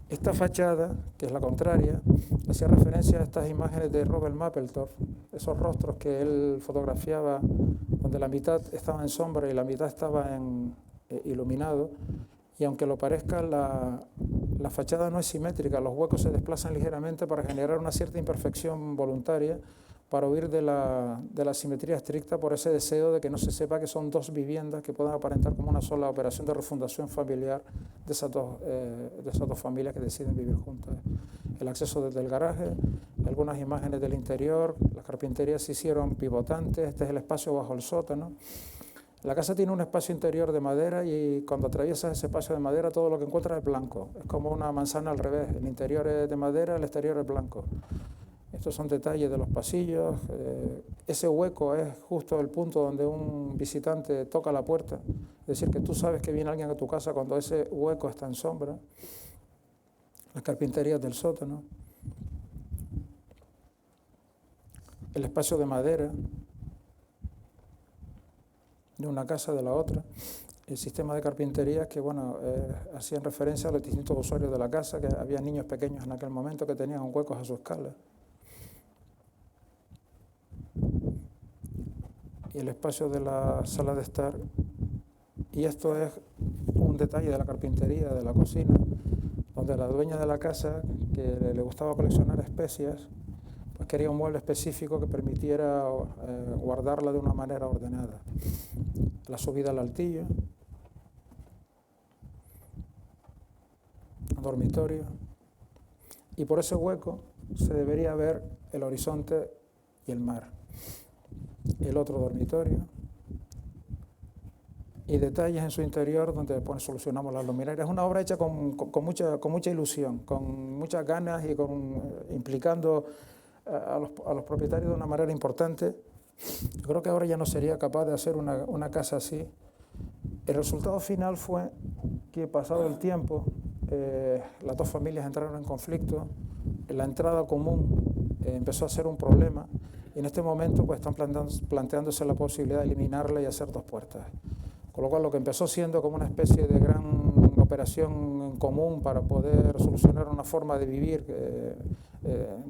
Esta fachada, que es la contraria, hacía referencia a estas imágenes de Robert Mapplethorpe, esos rostros que él fotografiaba donde la mitad estaba en sombra y la mitad estaba iluminado, y aunque lo parezca, la fachada no es simétrica, los huecos se desplazan ligeramente para generar una cierta imperfección voluntaria, para huir de la simetría estricta, por ese deseo de que no se sepa que son dos viviendas que puedan aparentar como una sola operación de refundación familiar de esas dos familias que deciden vivir juntas. El acceso desde el garaje, algunas imágenes del interior, las carpinterías se hicieron pivotantes, este es el espacio bajo el sótano. La casa tiene un espacio interior de madera y cuando atraviesas ese espacio de madera todo lo que encuentras es blanco. Es como una manzana al revés. El interior es de madera, el exterior es blanco. Estos son detalles de los pasillos. Ese hueco es justo el punto donde un visitante toca la puerta. Es decir, que tú sabes que viene alguien a tu casa cuando ese hueco está en sombra. Las carpinterías del sótano. El espacio de madera de una casa de la otra, el sistema de carpinterías que hacían referencia a los distintos usuarios de la casa, que había niños pequeños en aquel momento que tenían huecos a su escala. Y el espacio de la sala de estar, y esto es un detalle de la carpintería de la cocina, donde la dueña de la casa, que le gustaba coleccionar especias, pues quería un mueble específico que permitiera guardarla de una manera ordenada. La subida al altillo, dormitorio, y por ese hueco se debería ver el horizonte y el mar. El otro dormitorio, y detalles en su interior donde solucionamos las luminarias. Es una obra hecha con mucha ilusión, con muchas ganas y implicando a los propietarios de una manera importante. Yo creo que ahora ya no sería capaz de hacer una casa así. El resultado final fue que, pasado el tiempo, las dos familias entraron en conflicto, la entrada común empezó a ser un problema, y en este momento pues están planteándose la posibilidad de eliminarla y hacer dos puertas. Con lo cual, lo que empezó siendo como una especie de gran operación en común para poder solucionar una forma de vivir,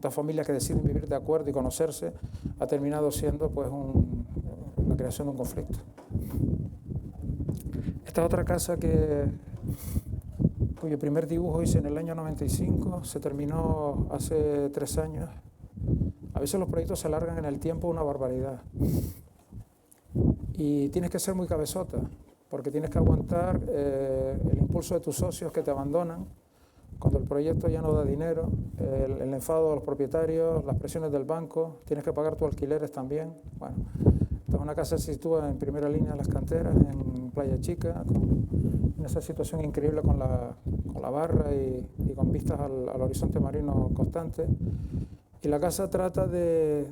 dos familias que deciden vivir de acuerdo y conocerse, ha terminado siendo pues la creación de un conflicto. Esta otra casa cuyo primer dibujo hice en el año 95, se terminó hace 3 años. A veces los proyectos se alargan en el tiempo una barbaridad. Y tienes que ser muy cabezota, porque tienes que aguantar el impulso de tus socios que te abandonan, cuando el proyecto ya no da dinero, el enfado de los propietarios, las presiones del banco, tienes que pagar tus alquileres también. Bueno, esta es una casa que se sitúa en primera línea de las canteras, en Playa Chica, en esa situación increíble con la barra y con vistas al horizonte marino constante. Y la casa trata de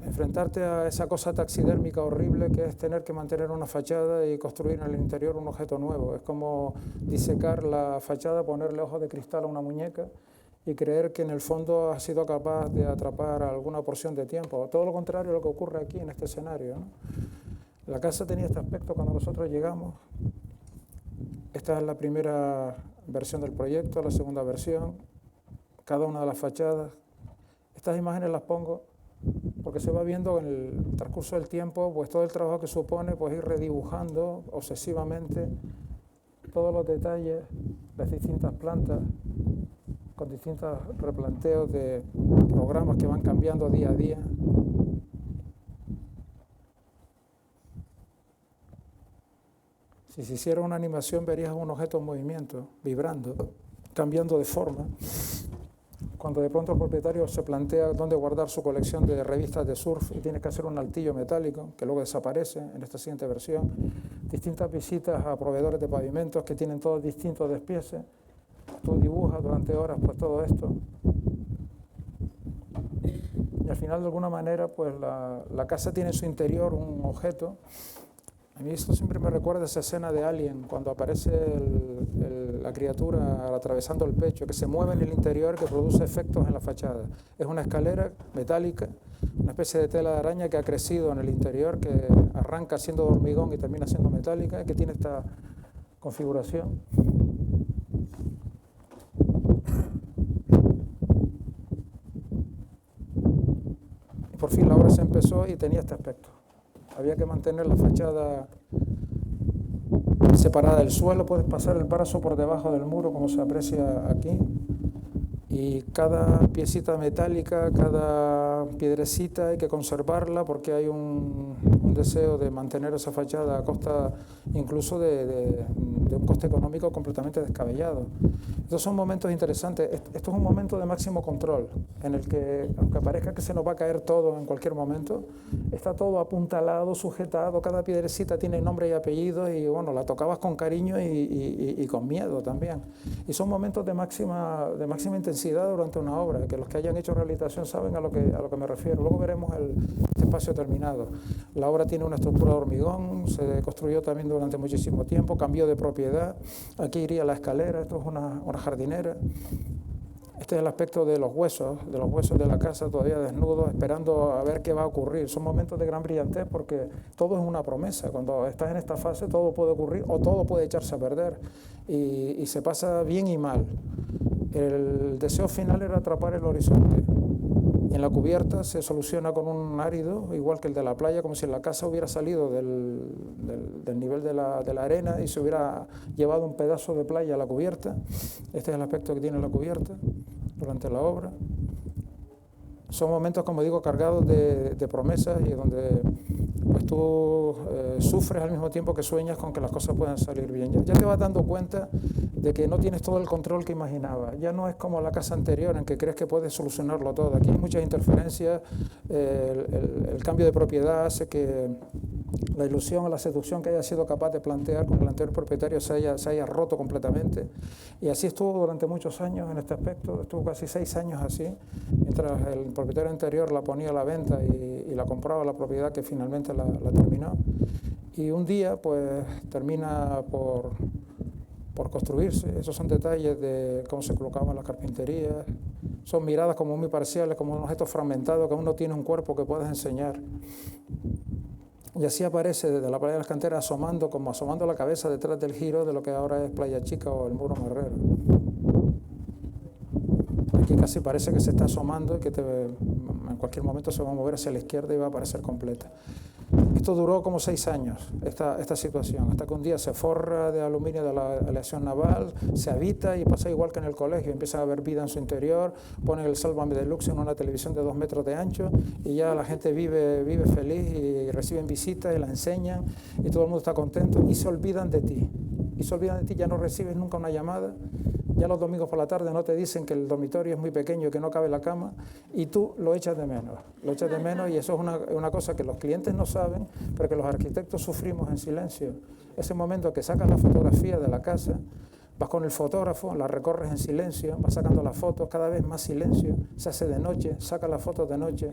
enfrentarte a esa cosa taxidérmica horrible que es tener que mantener una fachada y construir en el interior un objeto nuevo. Es como disecar la fachada, ponerle ojos de cristal a una muñeca y creer que en el fondo has sido capaz de atrapar alguna porción de tiempo. Todo lo contrario a lo que ocurre aquí en este escenario, ¿no? La casa tenía este aspecto cuando nosotros llegamos. Esta es la primera versión del proyecto, la segunda versión, cada una de las fachadas. Estas imágenes las pongo porque se va viendo en el transcurso del tiempo pues todo el trabajo que supone pues ir redibujando obsesivamente todos los detalles, las distintas plantas, con distintos replanteos de programas que van cambiando día a día. Si se hiciera una animación verías un objeto en movimiento, vibrando, cambiando de forma. Cuando de pronto el propietario se plantea dónde guardar su colección de revistas de surf y tiene que hacer un altillo metálico, que luego desaparece en esta siguiente versión. Distintas visitas a proveedores de pavimentos que tienen todos distintos despieces. Tú dibujas durante horas pues todo esto. Y al final, de alguna manera, pues la casa tiene en su interior un objeto. A mí esto siempre me recuerda esa escena de Alien, cuando aparece la criatura atravesando el pecho, que se mueve en el interior, que produce efectos en la fachada. Es una escalera metálica, una especie de tela de araña que ha crecido en el interior, que arranca siendo de hormigón y termina siendo metálica, y que tiene esta configuración. Y por fin la obra se empezó y tenía este aspecto. Había que mantener la fachada separada del suelo, puedes pasar el brazo por debajo del muro, como se aprecia aquí, y cada piecita metálica, cada piedrecita hay que conservarla porque hay un deseo de mantener esa fachada a costa incluso de un coste económico completamente descabellado. Estos son momentos interesantes. Esto es un momento de máximo control, en el que, aunque parezca que se nos va a caer todo en cualquier momento, está todo apuntalado, sujetado, cada piedrecita tiene nombre y apellido y bueno, la tocabas con cariño y con miedo también. Y son momentos de máxima intensidad durante una obra, que los que hayan hecho rehabilitación saben a lo que me refiero. Luego veremos este espacio terminado. La obra tiene una estructura de hormigón, se construyó también durante muchísimo tiempo, cambió de propiedad. Aquí iría la escalera, esto es una jardinera. Este es el aspecto de los huesos de la casa todavía desnudos, esperando a ver qué va a ocurrir. Son momentos de gran brillantez porque todo es una promesa. Cuando estás en esta fase todo puede ocurrir o todo puede echarse a perder y se pasa bien y mal. El deseo final era atrapar el horizonte. Y en la cubierta se soluciona con un árido, igual que el de la playa, como si la casa hubiera salido del nivel de la arena y se hubiera llevado un pedazo de playa a la cubierta. Este es el aspecto que tiene la cubierta durante la obra. Son momentos, como digo, cargados de promesas y donde pues tú sufres al mismo tiempo que sueñas con que las cosas puedan salir bien. Ya te vas dando cuenta de que no tienes todo el control que imaginabas. Ya no es como la casa anterior en que crees que puedes solucionarlo todo. Aquí hay muchas interferencias, el cambio de propiedad hace que la ilusión o la seducción que haya sido capaz de plantear con el anterior propietario se haya roto completamente. Y así estuvo durante muchos años en este aspecto, estuvo casi 6 años así, mientras el propietario anterior la ponía a la venta y la compraba la propiedad que finalmente la terminó. Y un día pues termina por construirse. Esos son detalles de cómo se colocaban las carpinterías, son miradas como muy parciales, como un objeto fragmentado que aún no tiene un cuerpo que puedas enseñar. Y así aparece desde la playa de las canteras asomando la cabeza detrás del giro de lo que ahora es Playa Chica o el Muro Marrero. Aquí casi parece que se está asomando y que en cualquier momento se va a mover hacia la izquierda y va a aparecer completa. Esto duró como 6 años, esta situación, hasta que un día se forra de aluminio de la aleación naval, se habita y pasa igual que en el colegio, empieza a haber vida en su interior, ponen el Sálvame Deluxe en una televisión de 2 metros de ancho y ya la gente vive feliz y reciben visitas y la enseñan y todo el mundo está contento y se olvidan de ti. y se olvidan de ti, ya no recibes nunca una llamada, ya los domingos por la tarde no te dicen que el dormitorio es muy pequeño, que no cabe la cama, y tú lo echas de menos, y eso es una cosa que los clientes no saben, pero que los arquitectos sufrimos en silencio. Ese momento que sacas la fotografía de la casa, vas con el fotógrafo, la recorres en silencio, vas sacando las fotos, cada vez más silencio, se hace de noche, sacas las fotos de noche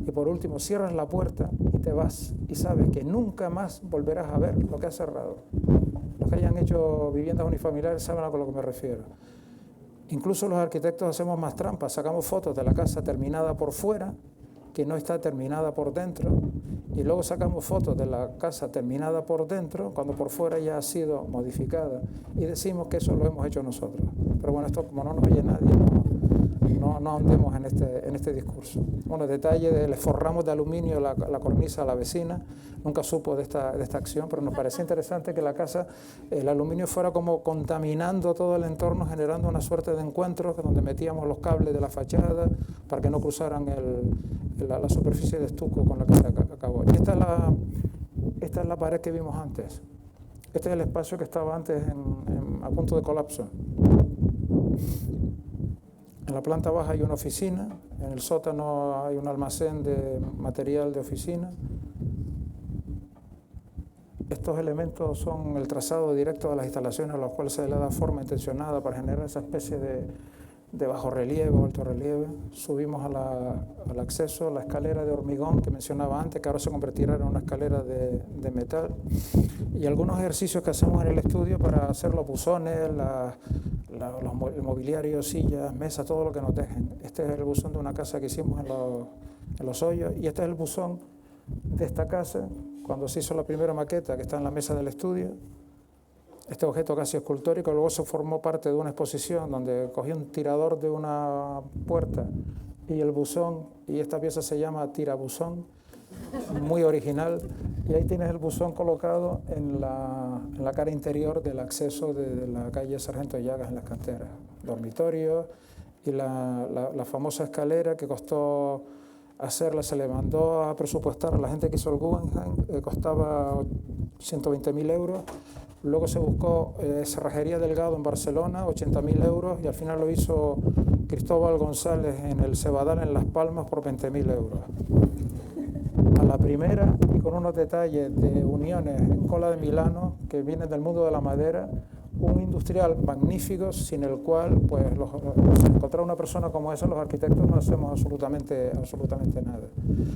y por último cierras la puerta y te vas y sabes que nunca más volverás a ver lo que has cerrado. Los que hayan hecho viviendas unifamiliares saben a lo que me refiero. Incluso los arquitectos hacemos más trampas, sacamos fotos de la casa terminada por fuera, que no está terminada por dentro, y luego sacamos fotos de la casa terminada por dentro, cuando por fuera ya ha sido modificada, y decimos que eso lo hemos hecho nosotros. Pero bueno, esto como no nos oye nadie, no andemos en este discurso. Bueno, detalle, le forramos de aluminio la cornisa a la vecina, nunca supo de esta acción, pero nos parecía interesante que la casa, el aluminio fuera como contaminando todo el entorno, generando una suerte de encuentros donde metíamos los cables de la fachada para que no cruzaran la superficie de estuco con la que se acabó. Y esta es la pared que vimos antes. Este es el espacio que estaba antes a punto de colapso. En la planta baja hay una oficina, en el sótano hay un almacén de material de oficina. Estos elementos son el trazado directo de las instalaciones a las cuales se le da forma intencionada para generar esa especie de bajorrelieve o alto relieve. Subimos al acceso, la escalera de hormigón que mencionaba antes, que ahora se convertirá en una escalera de metal, y algunos ejercicios que hacemos en el estudio para hacer los buzones, el mobiliario, sillas, mesas, todo lo que nos dejen. Este es el buzón de una casa que hicimos en Los Hoyos, y este es el buzón de esta casa cuando se hizo la primera maqueta que está en la mesa del estudio. Este objeto casi escultórico luego se formó parte de una exposición donde cogí un tirador de una puerta y el buzón, y esta pieza se llama Tirabuzón, muy original, y ahí tienes el buzón colocado en la cara interior del acceso de la calle Sargento Llagas en las canteras. Dormitorio y la famosa escalera que costó hacerla, se le mandó a presupuestar a la gente que hizo el Guggenheim, costaba 120.000 euros. Luego se buscó Cerrajería Delgado en Barcelona, 80.000 euros, y al final lo hizo Cristóbal González en el Cebadal en Las Palmas por 20.000 euros. A la primera, y con unos detalles de uniones en cola de Milano que vienen del mundo de la madera, un industrial magnífico sin el cual, pues, encontrar una persona como esa, los arquitectos no hacemos absolutamente nada.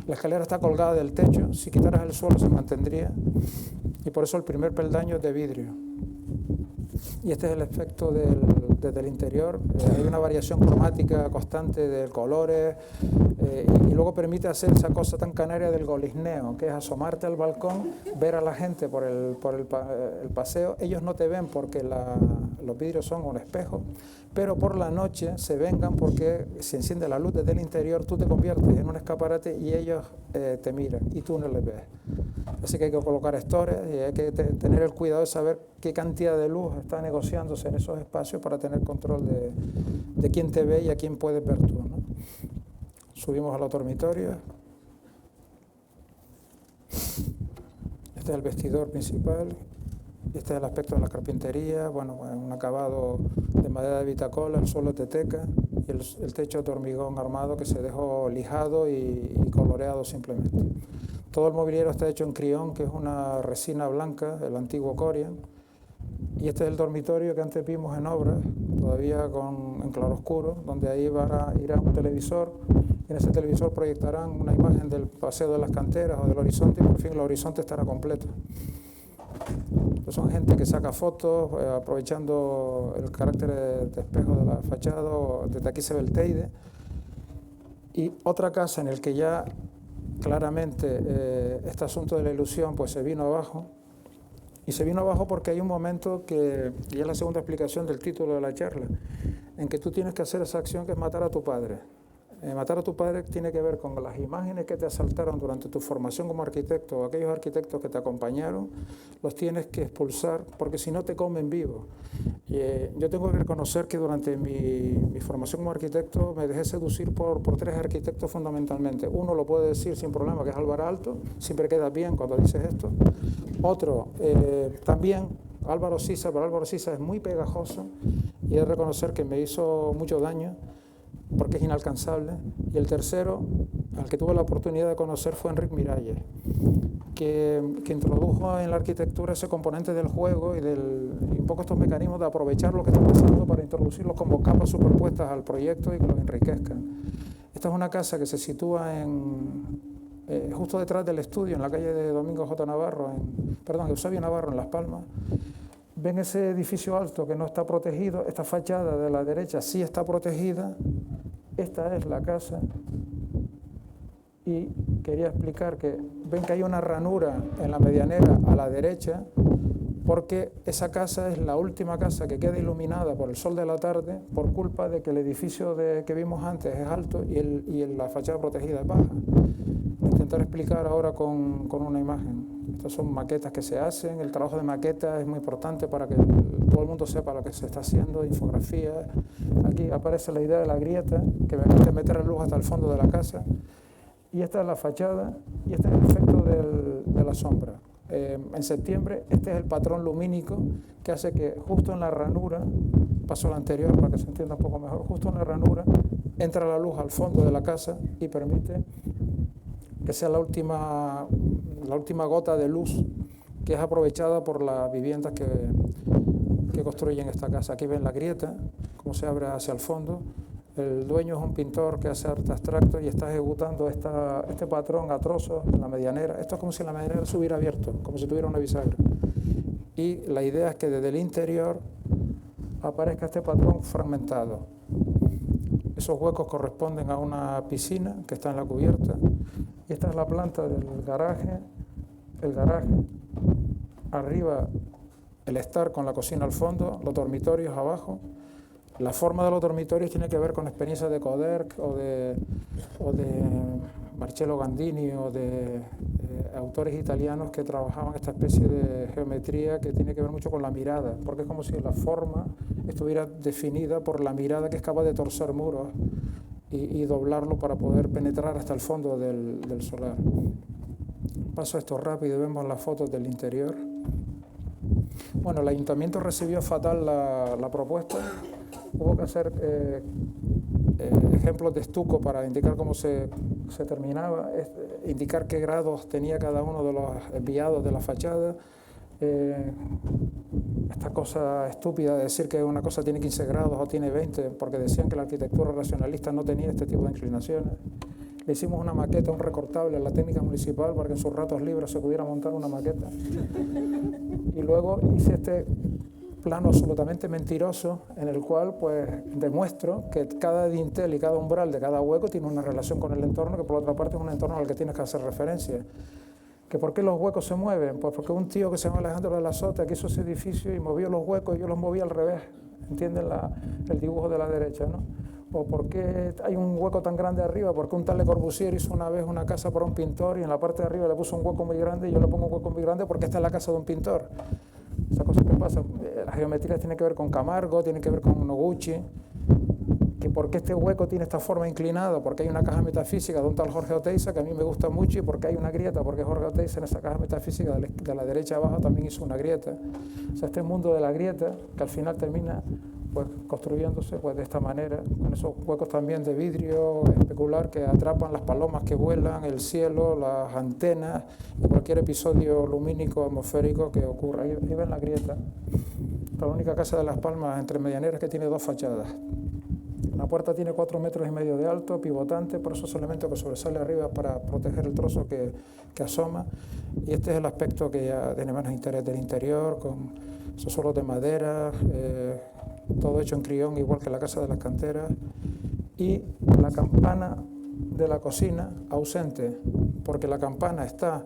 La escalera está colgada del techo, si quitaras el suelo se mantendría, y por eso el primer peldaño es de vidrio. Y este es el efecto desde el interior. Hay una variación cromática constante de colores, y luego permite hacer esa cosa tan canaria del golizneo, que es asomarte al balcón, ver a la gente por el paseo. Ellos no te ven porque los vidrios son un espejo, pero por la noche se vengan porque si enciende la luz desde el interior, tú te conviertes en un escaparate y ellos te miran y tú no les ves. Así que hay que colocar estores y hay que tener el cuidado de saber qué cantidad de luz está negociándose en esos espacios para tener control de quién te ve y a quién puedes ver tú, ¿no? Subimos a los dormitorios. Este es el vestidor principal. Este es el aspecto de la carpintería. Bueno, un acabado de madera de Vitacola, el suelo es de teca y el techo es de hormigón armado que se dejó lijado y coloreado simplemente. Todo el mobiliario está hecho en crión, que es una resina blanca, el antiguo Corian. Y este es el dormitorio que antes vimos en obra, todavía en claroscuro, donde ahí irá un televisor. En ese televisor proyectarán una imagen del paseo de las canteras o del horizonte, y por fin el horizonte estará completo. Entonces son gente que saca fotos, aprovechando el carácter de espejo de la fachada. Desde aquí se ve el Teide. Y otra casa en el que ya claramente este asunto de la ilusión pues se vino abajo. Y se vino abajo porque hay un momento que, y es la segunda explicación del título de la charla, en que tú tienes que hacer esa acción que es matar a tu padre. Matar a tu padre tiene que ver con las imágenes que te asaltaron durante tu formación como arquitecto, o aquellos arquitectos que te acompañaron, los tienes que expulsar porque si no te comen vivo. Yo tengo que reconocer que durante mi formación como arquitecto me dejé seducir por tres arquitectos fundamentalmente. Uno lo puedo decir sin problema, que es Álvaro Aalto, siempre queda bien cuando dices esto. Otro también, Álvaro Sisa, pero Álvaro Sisa es muy pegajoso y he de reconocer que me hizo mucho daño porque es inalcanzable. Y el tercero, al que tuve la oportunidad de conocer, fue Enric Miralles, que introdujo en la arquitectura ese componente del juego y un poco estos mecanismos de aprovechar lo que está pasando para introducirlos como capas superpuestas al proyecto y que lo enriquezcan. Esta es una casa que se sitúa justo detrás del estudio, en la calle de Domingo J. Navarro, Eusebio Navarro, en Las Palmas. Ven ese edificio alto que no está protegido, esta fachada de la derecha sí está protegida, esta es la casa. Y quería explicar que ven que hay una ranura en la medianera a la derecha, porque esa casa es la última casa que queda iluminada por el sol de la tarde por culpa de que el edificio que vimos antes es alto y la fachada protegida es baja. Intentar explicar ahora con una imagen. Estas son maquetas que se hacen, el trabajo de maqueta es muy importante para que todo el mundo sepa lo que se está haciendo, infografía. Aquí aparece la idea de la grieta, que me permite meter la luz hasta el fondo de la casa. Y esta es la fachada y este es el efecto de la sombra. En septiembre este es el patrón lumínico que hace que justo en la ranura, paso al anterior para que se entienda un poco mejor, justo en la ranura entra la luz al fondo de la casa y permite que sea la última gota de luz que es aprovechada por las viviendas que construyen esta casa. Aquí ven la grieta, cómo se abre hacia el fondo. El dueño es un pintor que hace arte abstracto y está ejecutando este patrón a trozos en la medianera. Esto es como si la medianera se hubiera abierto, como si tuviera una bisagra. Y la idea es que desde el interior aparezca este patrón fragmentado. Esos huecos corresponden a una piscina que está en la cubierta. Y esta es la planta del garaje. El garaje, arriba el estar con la cocina al fondo, los dormitorios abajo. La forma de los dormitorios tiene que ver con experiencias de Coderc o de Marcello Gandini o de autores italianos que trabajaban esta especie de geometría que tiene que ver mucho con la mirada, porque es como si la forma estuviera definida por la mirada que es capaz de torcer muros y doblarlo para poder penetrar hasta el fondo del solar. Paso esto rápido y vemos las fotos del interior. Bueno, el ayuntamiento recibió fatal la propuesta. Hubo que hacer ejemplos de estuco para indicar cómo se terminaba, indicar qué grados tenía cada uno de los enviados de la fachada. Esta cosa estúpida de decir que una cosa tiene 15 grados o tiene 20, porque decían que la arquitectura racionalista no tenía este tipo de inclinaciones. Le hicimos una maqueta, un recortable en la técnica municipal para que en sus ratos libres se pudiera montar una maqueta. Y luego hice este plano absolutamente mentiroso en el cual pues demuestro que cada dintel y cada umbral de cada hueco tiene una relación con el entorno, que por otra parte es un entorno al que tienes que hacer referencia. ¿Que por qué los huecos se mueven? Pues porque un tío que se llama Alejandro de la Sota que hizo ese edificio y movió los huecos y yo los moví al revés. ¿Entienden el dibujo de la derecha, no? ¿O por qué hay un hueco tan grande arriba? Porque un tal Le Corbusier hizo una vez una casa para un pintor y en la parte de arriba le puso un hueco muy grande y yo le pongo un hueco muy grande porque esta es la casa de un pintor. Esas cosas que pasan. La geometría tiene que ver con Camargo, tiene que ver con Noguchi. Que por qué este hueco tiene esta forma inclinada, porque hay una caja metafísica de un tal Jorge Oteiza que a mí me gusta mucho y porque hay una grieta, porque Jorge Oteiza en esa caja metafísica de la derecha abajo también hizo una grieta. O sea, este mundo de la grieta que al final termina pues construyéndose pues de esta manera, con esos huecos también de vidrio especular que atrapan las palomas que vuelan, el cielo, las antenas y cualquier episodio lumínico atmosférico que ocurra. Ahí ven la grieta. La única casa de Las Palmas entre medianeras que tiene dos fachadas. La puerta tiene 4,5 metros de alto, pivotante, por esos elementos que sobresale arriba para proteger el trozo que asoma. Y este es el aspecto que ya tiene menos interés del interior, con esos suelos de madera, todo hecho en crión, igual que la casa de las canteras. Y la campana de la cocina ausente, porque la campana está...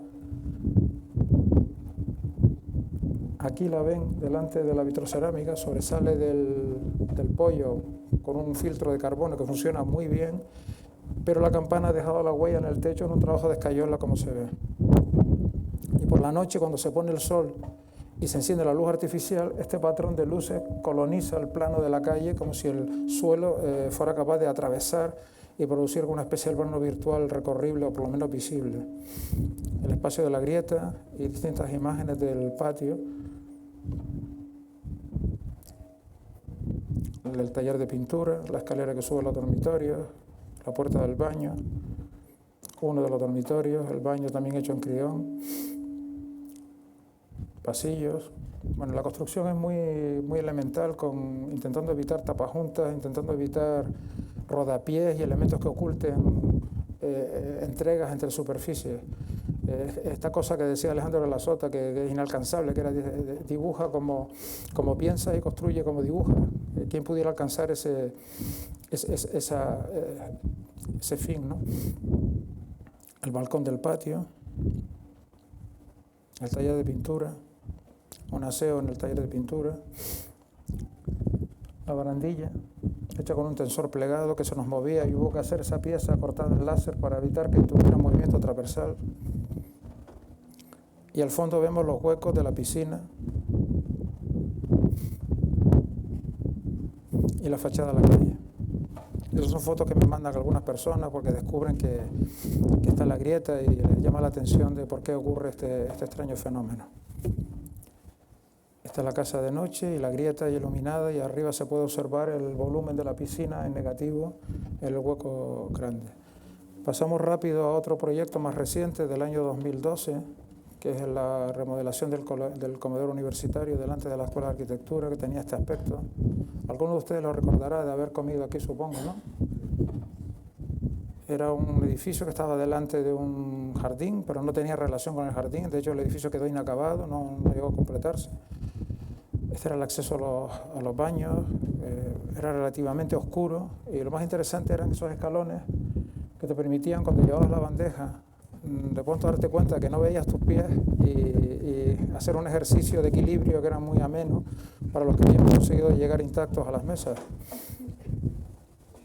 Aquí la ven delante de la vitrocerámica, sobresale del pollo con un filtro de carbono que funciona muy bien, pero la campana ha dejado la huella en el techo en un trabajo de escayola como se ve. Y por la noche cuando se pone el sol y se enciende la luz artificial, este patrón de luces coloniza el plano de la calle como si el suelo fuera capaz de atravesar y producir una especie de plano virtual recorrible o por lo menos visible. El espacio de la grieta y distintas imágenes del patio el taller de pintura, la escalera que sube a los dormitorios, la puerta del baño, uno de los dormitorios, el baño también hecho en Crión, pasillos. Bueno, la construcción es muy elemental, intentando evitar tapajuntas, intentando evitar rodapiés y elementos que oculten entregas entre superficies. Esta cosa que decía Alejandro de la Sota, que es inalcanzable, que era dibuja como piensa y construye como dibuja. ¿Quién pudiera alcanzar ese fin, ¿no? El balcón del patio, el taller de pintura, un aseo en el taller de pintura, la barandilla hecha con un tensor plegado que se nos movía y hubo que hacer esa pieza cortada en láser para evitar que tuviera movimiento transversal. Y al fondo vemos los huecos de la piscina y la fachada de la calle. Esas son fotos que me mandan algunas personas porque descubren que está la grieta y les llama la atención de por qué ocurre este extraño fenómeno. Esta es la casa de noche y la grieta iluminada, y arriba se puede observar el volumen de la piscina en negativo en el hueco grande. Pasamos rápido a otro proyecto más reciente del año 2012, que es la remodelación del comedor universitario delante de la Escuela de Arquitectura, que tenía este aspecto. Algunos de ustedes lo recordará de haber comido aquí, supongo, ¿no? Era un edificio que estaba delante de un jardín, pero no tenía relación con el jardín. De hecho, el edificio quedó inacabado, no llegó a completarse. Este era el acceso a los baños, era relativamente oscuro, y lo más interesante eran esos escalones que te permitían, cuando llevabas la bandeja, de pronto darte cuenta que no veías tus pies y hacer un ejercicio de equilibrio que era muy ameno para los que habíamos conseguido llegar intactos a las mesas.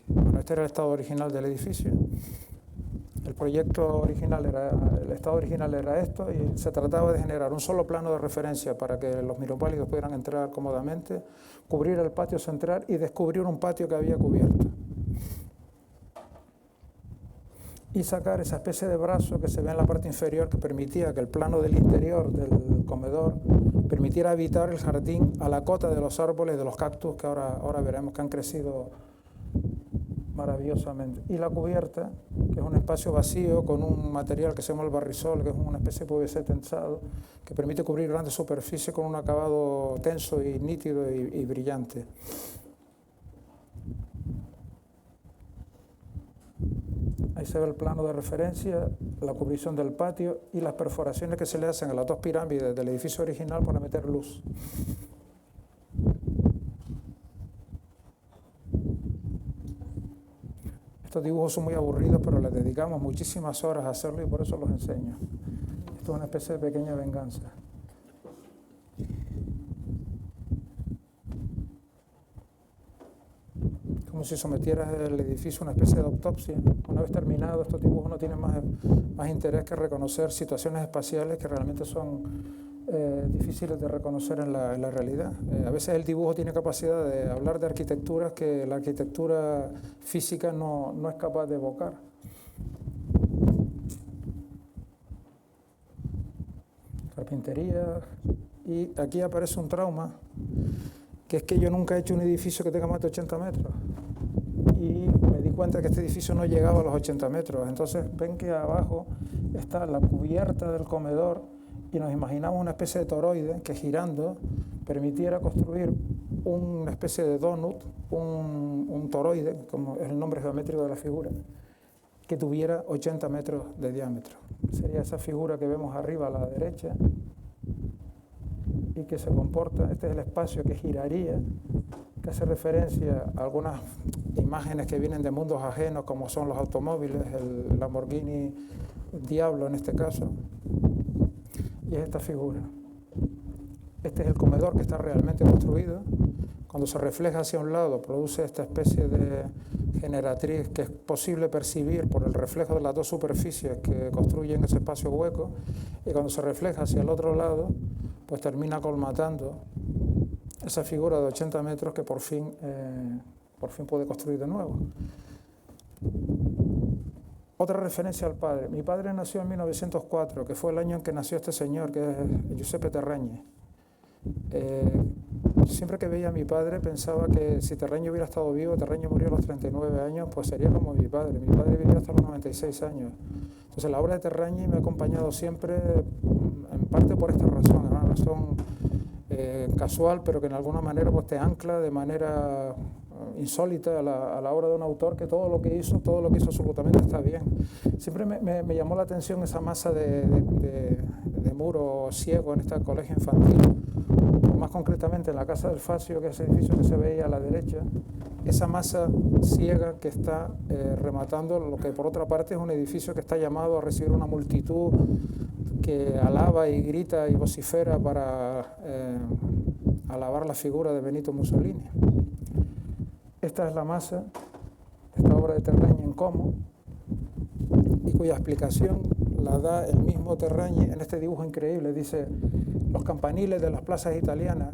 Bueno, este era el estado original del edificio. El proyecto original el estado original era esto, y se trataba de generar un solo plano de referencia para que los minusválidos pudieran entrar cómodamente, cubrir el patio central y descubrir un patio que había cubierto. Y sacar esa especie de brazo que se ve en la parte inferior, que permitía que el plano del interior del comedor permitiera evitar el jardín a la cota de los árboles, de los cactus, que ahora veremos que han crecido maravillosamente. Y la cubierta, que es un espacio vacío con un material que se llama el barrisol, que es una especie de PVC tensado, que permite cubrir grandes superficies con un acabado tenso y nítido y brillante. Ahí se ve el plano de referencia, la cubrición del patio y las perforaciones que se le hacen a las dos pirámides del edificio original para meter luz. Estos dibujos son muy aburridos, pero les dedicamos muchísimas horas a hacerlo y por eso los enseño. Esto es una especie de pequeña venganza. Como si sometieras el edificio a una especie de autopsia. Una vez terminado, estos dibujos no tienen más interés que reconocer situaciones espaciales que realmente son difíciles de reconocer en la realidad. A veces el dibujo tiene capacidad de hablar de arquitecturas que la arquitectura física no es capaz de evocar. Carpintería. Y aquí aparece un trauma, que es que yo nunca he hecho un edificio que tenga más de 80 metros. Y me di cuenta que este edificio no llegaba a los 80 metros. Entonces ven que abajo está la cubierta del comedor y nos imaginamos una especie de toroide que girando permitiera construir una especie de donut, un toroide, como es el nombre geométrico de la figura, que tuviera 80 metros de diámetro. Sería esa figura que vemos arriba a la derecha y que se comporta, este es el espacio que giraría, que hace referencia a algunas imágenes que vienen de mundos ajenos, como son los automóviles, el Lamborghini Diablo en este caso, y es esta figura. Este es el comedor que está realmente construido. Cuando se refleja hacia un lado, produce esta especie de generatriz que es posible percibir por el reflejo de las dos superficies que construyen ese espacio hueco, y cuando se refleja hacia el otro lado, pues termina colmatando esa figura de 80 metros que por fin puede construir de nuevo. Otra referencia al padre. Mi padre nació en 1904, que fue el año en que nació este señor, que es Giuseppe Terragni. Siempre que veía a mi padre pensaba que si Terreño hubiera estado vivo, Terreño murió a los 39 años, pues sería como mi padre. Mi padre vivió hasta los 96 años. Entonces la obra de Terrañi me ha acompañado siempre, en parte por esta razón, una razón casual, pero que en alguna manera pues, te ancla de manera insólita a la obra de un autor que todo lo que hizo absolutamente está bien. Siempre me llamó la atención esa masa de muro ciego en este colegio infantil, o más concretamente en la Casa del Facio, que es ese edificio que se veía a la derecha, esa masa ciega que está rematando lo que por otra parte es un edificio que está llamado a recibir una multitud que alaba y grita y vocifera para alabar la figura de Benito Mussolini. Esta es la masa, esta obra de Terrañi en Como, y cuya explicación la da el mismo Terrañi en este dibujo increíble. Dice, los campaniles de las plazas italianas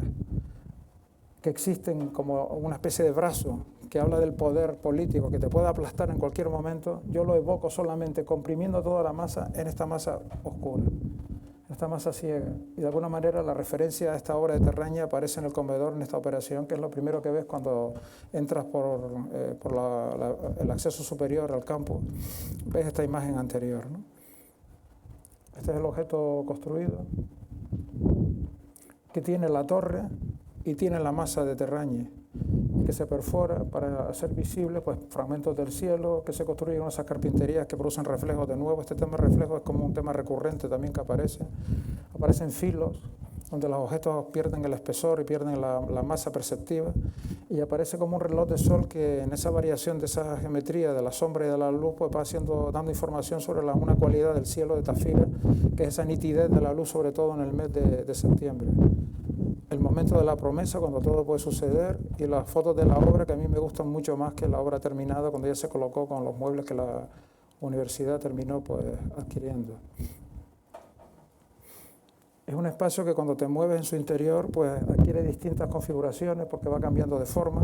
que existen como una especie de brazo que habla del poder político que te puede aplastar en cualquier momento, yo lo evoco solamente comprimiendo toda la masa en esta masa oscura, en esta masa ciega. Y de alguna manera la referencia a esta obra de Terrañi aparece en el comedor en esta operación, que es lo primero que ves cuando entras por el acceso superior al campo. Ves esta imagen anterior, ¿no? Este es el objeto construido, que tiene la torre y tiene la masa de Terrañi, que se perfora para hacer visibles pues, fragmentos del cielo, que se construyen esas carpinterías que producen reflejos de nuevo. Este tema de reflejos es como un tema recurrente también que aparece. Aparecen filos, donde los objetos pierden el espesor y pierden la masa perceptiva, y aparece como un reloj de sol que en esa variación de esa geometría de la sombra y de la luz pues va dando información sobre una cualidad del cielo de Tafira, que es esa nitidez de la luz, sobre todo en el mes de septiembre. El momento de la promesa, cuando todo puede suceder, y las fotos de la obra, que a mí me gustan mucho más que la obra terminada, cuando ya se colocó con los muebles que la universidad terminó pues, adquiriendo. Es un espacio que cuando te mueves en su interior pues adquiere distintas configuraciones porque va cambiando de forma.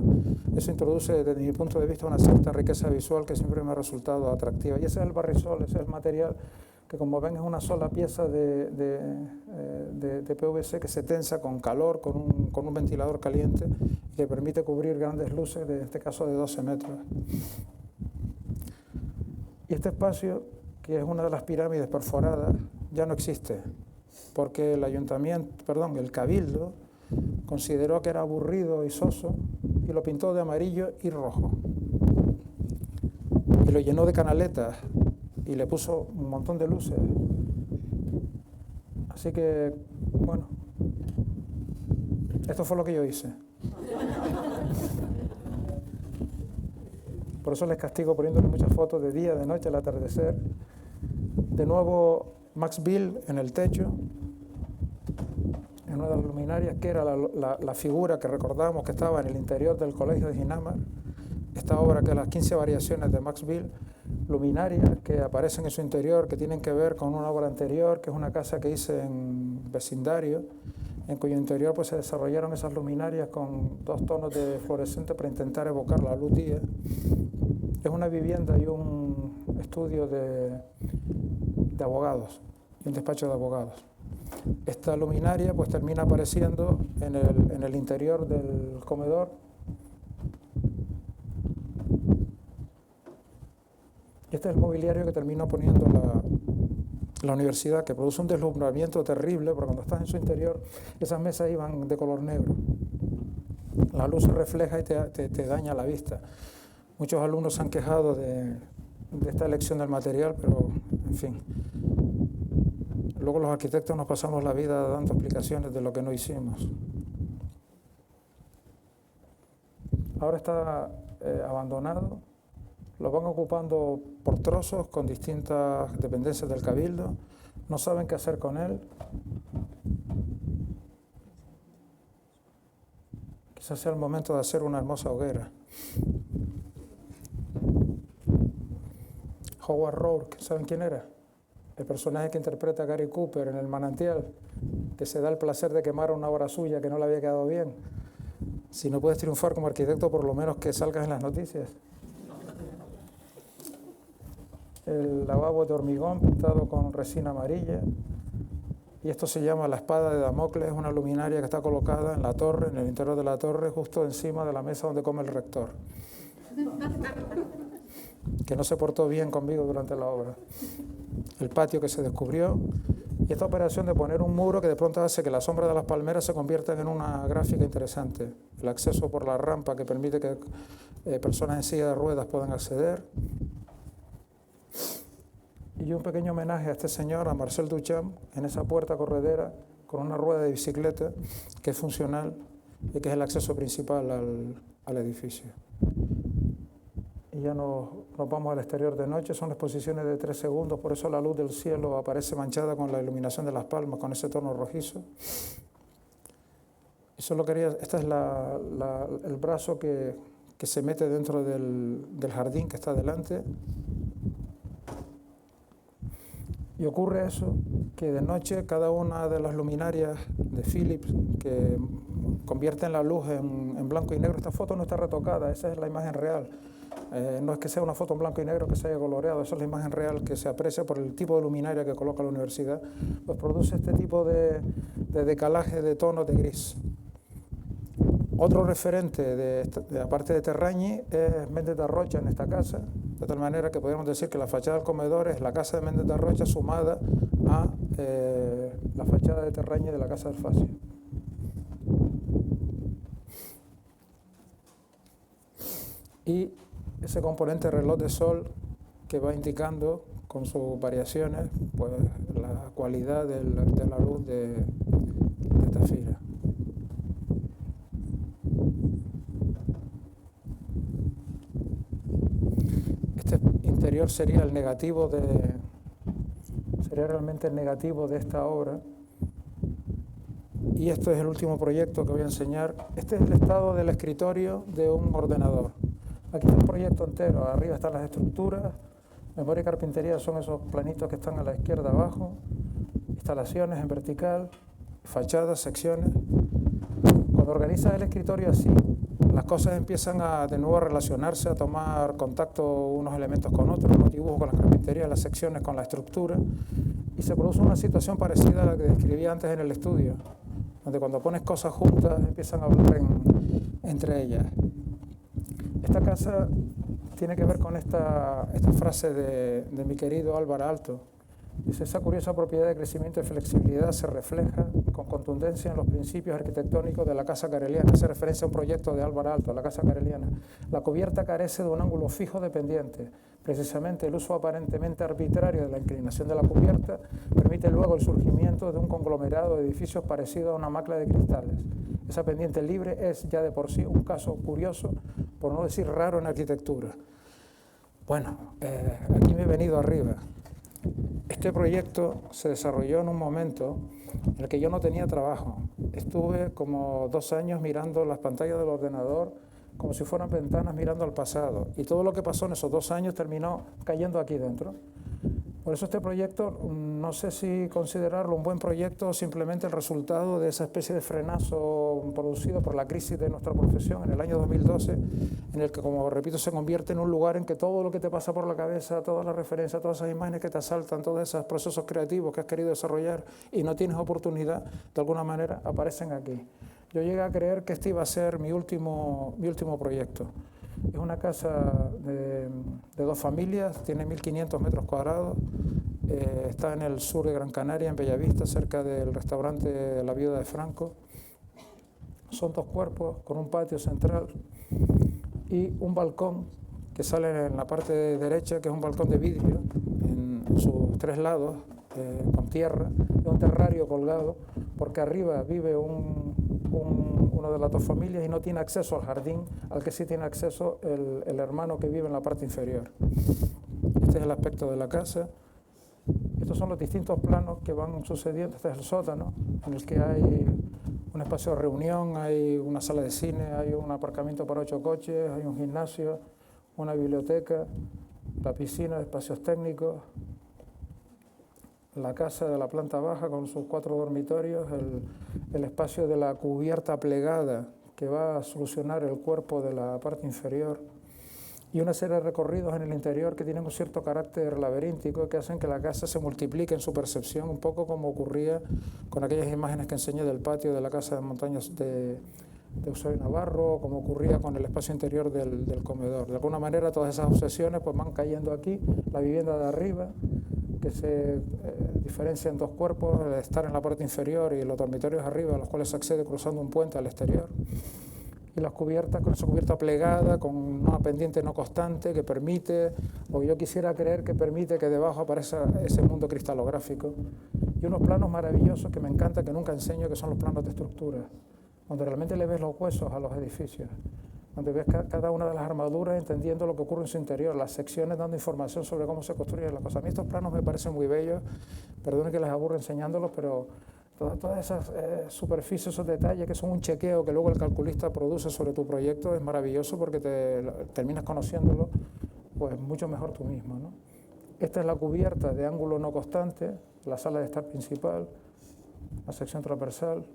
Eso introduce desde mi punto de vista una cierta riqueza visual que siempre me ha resultado atractiva. Y ese es el barrisol, ese es el material que como ven es una sola pieza de PVC que se tensa con calor, con un ventilador caliente y que permite cubrir grandes luces, en este caso de 12 metros. Y este espacio, que es una de las pirámides perforadas, ya no existe, porque el Cabildo consideró que era aburrido y soso y lo pintó de amarillo y rojo. Y lo llenó de canaletas y le puso un montón de luces. Así que, bueno, esto fue lo que yo hice. Por eso les castigo poniéndole muchas fotos de día, de noche, al atardecer. De nuevo, Max Bill en el techo, en una de las luminarias, que era la figura que recordamos que estaba en el interior del colegio de Ginamar. Esta obra, que es las 15 variaciones de Max Bill, luminarias que aparecen en su interior, que tienen que ver con una obra anterior, que es una casa que hice en vecindario, en cuyo interior pues, se desarrollaron esas luminarias con 2 tonos de fluorescente para intentar evocar la luz día. Es una vivienda y un estudio de abogados, y un despacho de abogados. Esta luminaria pues, termina apareciendo en el interior del comedor. Este es el mobiliario que terminó poniendo la universidad, que produce un deslumbramiento terrible, porque cuando estás en su interior, esas mesas iban de color negro. La luz se refleja y te daña la vista. Muchos alumnos se han quejado de esta elección del material, pero, en fin. Luego los arquitectos nos pasamos la vida dando explicaciones de lo que no hicimos. Ahora está abandonado. Lo van ocupando por trozos con distintas dependencias del Cabildo. No saben qué hacer con él. Quizás sea el momento de hacer una hermosa hoguera. Howard Rourke, ¿saben quién era? El personaje que interpreta a Gary Cooper en El Manantial, que se da el placer de quemar una obra suya que no le había quedado bien. Si no puedes triunfar como arquitecto, por lo menos que salgas en las noticias. El lavabo de hormigón pintado con resina amarilla y esto se llama la espada de Damocles, es una luminaria que está colocada en la torre, en el interior de la torre, justo encima de la mesa donde come el rector, que no se portó bien conmigo durante la obra. El patio que se descubrió, y esta operación de poner un muro que de pronto hace que la sombra de las palmeras se convierta en una gráfica interesante. El acceso por la rampa que permite que personas en silla de ruedas puedan acceder. Y un pequeño homenaje a este señor, a Marcel Duchamp, en esa puerta corredera con una rueda de bicicleta que es funcional y que es el acceso principal al edificio. Y ya nos vamos al exterior de noche, son exposiciones de 3 segundos, por eso la luz del cielo aparece manchada con la iluminación de las palmas, con ese tono rojizo. Y solo quería, este es el brazo que se mete dentro del jardín que está delante. Y ocurre eso, que de noche cada una de las luminarias de Philips que convierten la luz en blanco y negro, esta foto no está retocada, esa es la imagen real. No es que sea una foto en blanco y negro que se haya coloreado, esa es la imagen real que se aprecia por el tipo de luminaria que coloca la universidad, pues produce este tipo de decalaje de tonos de gris. Otro referente, aparte de Terragni, es Méndez de Rocha en esta casa, de tal manera que podríamos decir que la fachada del comedor es la casa de Méndez de Rocha sumada a la fachada de Terragni de la casa del Facio. Y ese componente reloj de sol que va indicando con sus variaciones pues, la cualidad de la luz de Tafira. Este interior sería el negativo sería realmente el negativo de esta obra. Y esto es el último proyecto que voy a enseñar. Este es el estado del escritorio de un ordenador. Aquí está el proyecto entero, arriba están las estructuras, memoria y carpintería son esos planitos que están a la izquierda abajo, instalaciones en vertical, fachadas, secciones. Cuando organizas el escritorio así, las cosas empiezan de nuevo a relacionarse, a tomar contacto unos elementos con otros, los dibujos con la carpintería, las secciones con la estructura, y se produce una situación parecida a la que describí antes en el estudio, donde cuando pones cosas juntas empiezan a hablar entre ellas. Esta casa tiene que ver con esta frase de mi querido Álvaro Aalto. Dice, esa curiosa propiedad de crecimiento y flexibilidad se refleja con contundencia en los principios arquitectónicos de la Casa Careliana. Hace referencia a un proyecto de Álvaro Aalto, la Casa Careliana. La cubierta carece de un ángulo fijo dependiente. Precisamente el uso aparentemente arbitrario de la inclinación de la cubierta permite luego el surgimiento de un conglomerado de edificios parecido a una macla de cristales. Esa pendiente libre es ya de por sí un caso curioso, por no decir raro en arquitectura. Bueno, aquí me he venido arriba. Este proyecto se desarrolló en un momento en el que yo no tenía trabajo. Estuve como 2 años mirando las pantallas del ordenador como si fueran ventanas mirando al pasado. Y todo lo que pasó en esos 2 años terminó cayendo aquí dentro. Por eso este proyecto, no sé si considerarlo un buen proyecto o simplemente el resultado de esa especie de frenazo producido por la crisis de nuestra profesión en el año 2012, en el que, como repito, se convierte en un lugar en que todo lo que te pasa por la cabeza, todas las referencias, todas esas imágenes que te asaltan, todos esos procesos creativos que has querido desarrollar y no tienes oportunidad, de alguna manera aparecen aquí. Yo llegué a creer que este iba a ser mi último proyecto. Es una casa de 2 familias, tiene 1.500 metros cuadrados, está en el sur de Gran Canaria, en Bellavista, cerca del restaurante La Viuda de Franco. Son 2 cuerpos con un patio central y un balcón que sale en la parte derecha, que es un balcón de vidrio, en sus 3 lados, con tierra, y un terrario colgado, porque arriba vive uno de las 2 familias y no tiene acceso al jardín, al que sí tiene acceso el hermano que vive en la parte inferior. Este es el aspecto de la casa. Estos son los distintos planos que van sucediendo. Este es el sótano, en el que hay un espacio de reunión, hay una sala de cine, hay un aparcamiento para 8 coches, hay un gimnasio, una biblioteca, la piscina, espacios técnicos, la casa de la planta baja con sus 4 dormitorios, el espacio de la cubierta plegada que va a solucionar el cuerpo de la parte inferior, y una serie de recorridos en el interior que tienen un cierto carácter laberíntico que hacen que la casa se multiplique en su percepción, un poco como ocurría con aquellas imágenes que enseñé del patio de la casa de montañas de Eusebio Navarro, como ocurría con el espacio interior del comedor. De alguna manera todas esas obsesiones pues van cayendo aquí. La vivienda de arriba, que se diferencia en dos cuerpos, el estar en la parte inferior y los dormitorios arriba, a los cuales se accede cruzando un puente al exterior. Y las cubiertas, con esa cubierta plegada, con una pendiente no constante que permite, o yo quisiera creer que permite que debajo aparezca ese mundo cristalográfico. Y unos planos maravillosos que me encanta, que nunca enseño, que son los planos de estructura, donde realmente le ves los huesos a los edificios, donde ves cada una de las armaduras entendiendo lo que ocurre en su interior, las secciones dando información sobre cómo se construyen las cosas. A mí estos planos me parecen muy bellos, perdonen que les aburro enseñándolos, pero todas esas superficies, esos detalles que son un chequeo que luego el calculista produce sobre tu proyecto es maravilloso porque terminas conociéndolo pues mucho mejor tú mismo, ¿no? Esta es la cubierta de ángulo no constante, la sala de estar principal, la sección transversal.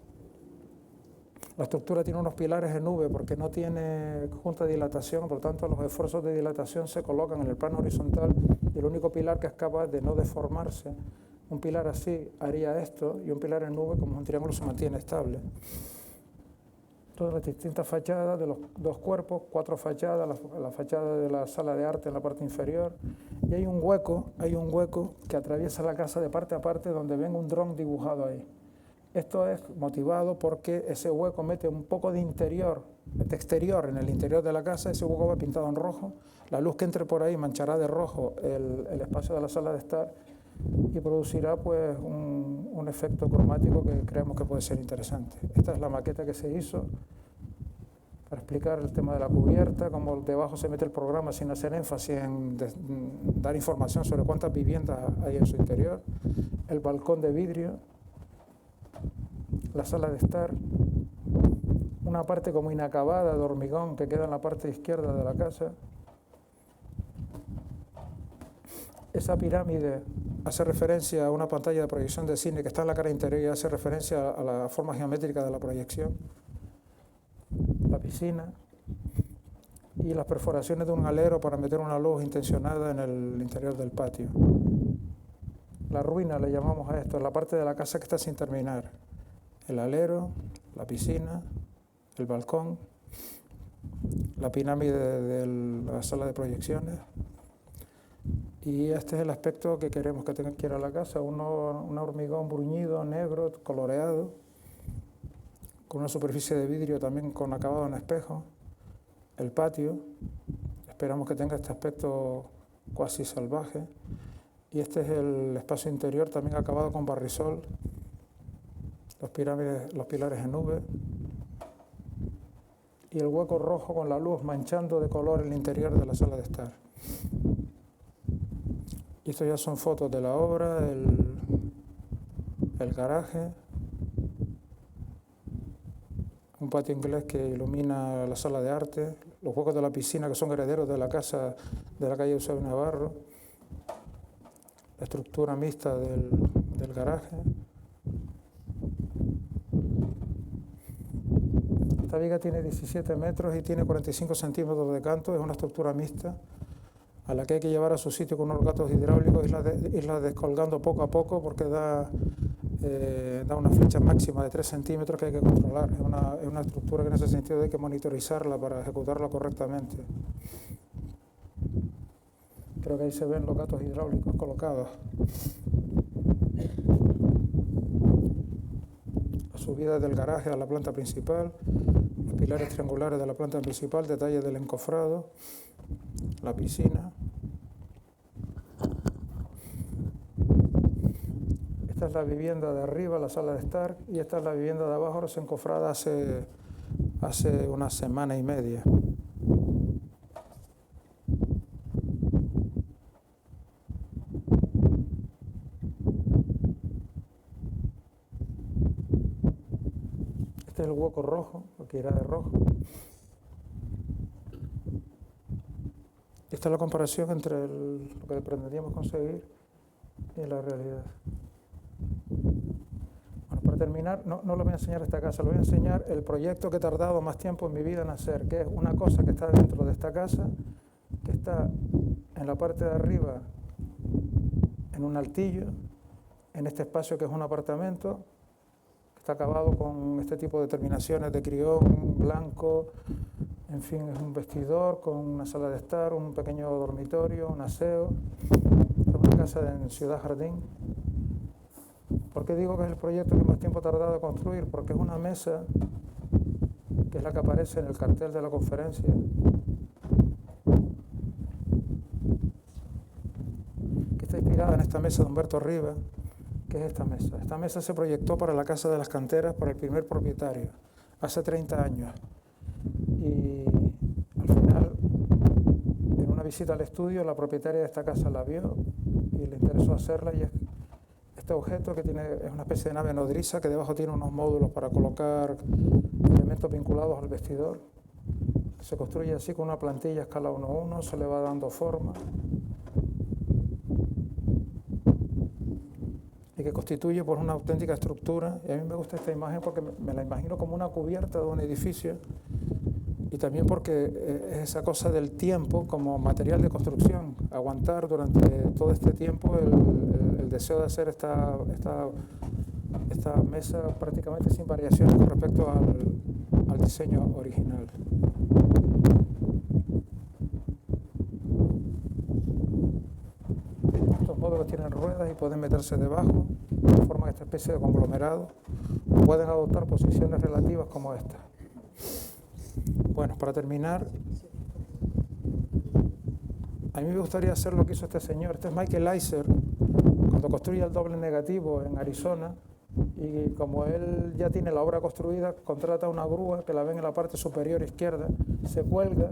La estructura tiene unos pilares en V porque no tiene junta de dilatación, por lo tanto los esfuerzos de dilatación se colocan en el plano horizontal y el único pilar que es capaz de no deformarse, un pilar así haría esto y un pilar en V como un triángulo se mantiene estable. Todas las distintas fachadas de los dos cuerpos, 4 fachadas, la fachada de la sala de arte en la parte inferior y hay un hueco que atraviesa la casa de parte a parte donde ven un dron dibujado ahí. Esto es motivado porque ese hueco mete un poco de exterior en el interior de la casa, ese hueco va pintado en rojo, la luz que entre por ahí manchará de rojo el espacio de la sala de estar y producirá pues un efecto cromático que creemos que puede ser interesante. Esta es la maqueta que se hizo para explicar el tema de la cubierta, cómo debajo se mete el programa sin hacer énfasis en dar información sobre cuántas viviendas hay en su interior, el balcón de vidrio, la sala de estar, una parte como inacabada de hormigón que queda en la parte izquierda de la casa. Esa pirámide hace referencia a una pantalla de proyección de cine que está en la cara interior y hace referencia a la forma geométrica de la proyección. La piscina y las perforaciones de un alero para meter una luz intencionada en el interior del patio. La ruina le llamamos a esto, la parte de la casa que está sin terminar. El alero, la piscina, el balcón, la pirámide de la sala de proyecciones. Y este es el aspecto que queremos que tenga que ir a la casa, un hormigón bruñido, negro, coloreado, con una superficie de vidrio también con acabado en espejo. El patio, esperamos que tenga este aspecto cuasi salvaje. Y este es el espacio interior también acabado con barrisol, los pilares en V y el hueco rojo con la luz manchando de color el interior de la sala de estar. Y esto ya son fotos de la obra, el garaje, un patio inglés que ilumina la sala de arte, los huecos de la piscina que son herederos de la casa de la calle Eusebio Navarro, la estructura mixta del garaje. Esta viga tiene 17 metros y tiene 45 centímetros de canto, es una estructura mixta a la que hay que llevar a su sitio con unos gatos hidráulicos, irla descolgando poco a poco porque da una flecha máxima de 3 centímetros que hay que controlar. Es una estructura que en ese sentido hay que monitorizarla para ejecutarla correctamente. Creo que ahí se ven los gatos hidráulicos colocados. La subida del garaje a la planta principal, los pilares triangulares de la planta principal, detalles del encofrado, la piscina. Esta es la vivienda de arriba, la sala de estar, y esta es la vivienda de abajo, encofrada hace una semana y media. Este es el hueco rojo, porque irá de rojo. Esta es la comparación entre lo que pretendíamos conseguir y la realidad. Bueno, para terminar, no le voy a enseñar esta casa, le voy a enseñar el proyecto que he tardado más tiempo en mi vida en hacer, que es una cosa que está dentro de esta casa, que está en la parte de arriba, en un altillo, en este espacio que es un apartamento, está acabado con este tipo de terminaciones de crión, blanco, en fin, es un vestidor con una sala de estar, un pequeño dormitorio, un aseo. Es una casa en Ciudad Jardín. ¿Por qué digo que es el proyecto que más tiempo ha tardado en construir? Porque es una mesa, que es la que aparece en el cartel de la conferencia, que está inspirada en esta mesa de Humberto Rivas, que es esta mesa. Esta mesa se proyectó para la Casa de las Canteras, para el primer propietario, hace 30 años. Y al final, en una visita al estudio, la propietaria de esta casa la vio y le interesó hacerla, y es este objeto que es una especie de nave nodriza que debajo tiene unos módulos para colocar elementos vinculados al vestidor. Se construye así con una plantilla a escala 1:1, se le va dando forma y que constituye pues una auténtica estructura. Y a mí me gusta esta imagen porque me la imagino como una cubierta de un edificio, y también porque es esa cosa del tiempo como material de construcción, aguantar durante todo este tiempo el deseo de hacer esta mesa prácticamente sin variaciones con respecto al diseño original. Estos módulos tienen ruedas y pueden meterse debajo, forman esta especie de conglomerado, o pueden adoptar posiciones relativas como esta. Bueno, para terminar, a mí me gustaría hacer lo que hizo este señor. Este es Michael Eisner, cuando construye el doble negativo en Arizona, y como él ya tiene la obra construida, contrata una grúa que la ven en la parte superior izquierda, se cuelga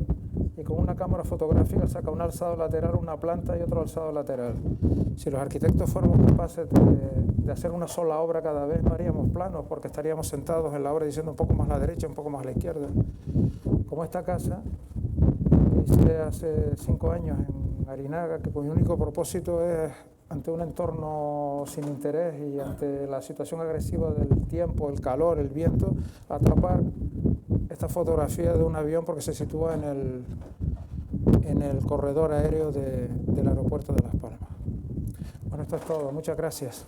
y con una cámara fotográfica saca un alzado lateral, una planta y otro alzado lateral. Si los arquitectos fuéramos capaces de hacer una sola obra cada vez, no haríamos planos, porque estaríamos sentados en la obra diciendo un poco más a la derecha, un poco más a la izquierda. Como esta casa, hice hace 5 años en Arinaga, que cuyo único propósito es, ante un entorno sin interés y ante la situación agresiva del tiempo, el calor, el viento, atrapar esta fotografía de un avión porque se sitúa en el corredor aéreo del aeropuerto de Las Palmas. Bueno, esto es todo. Muchas gracias.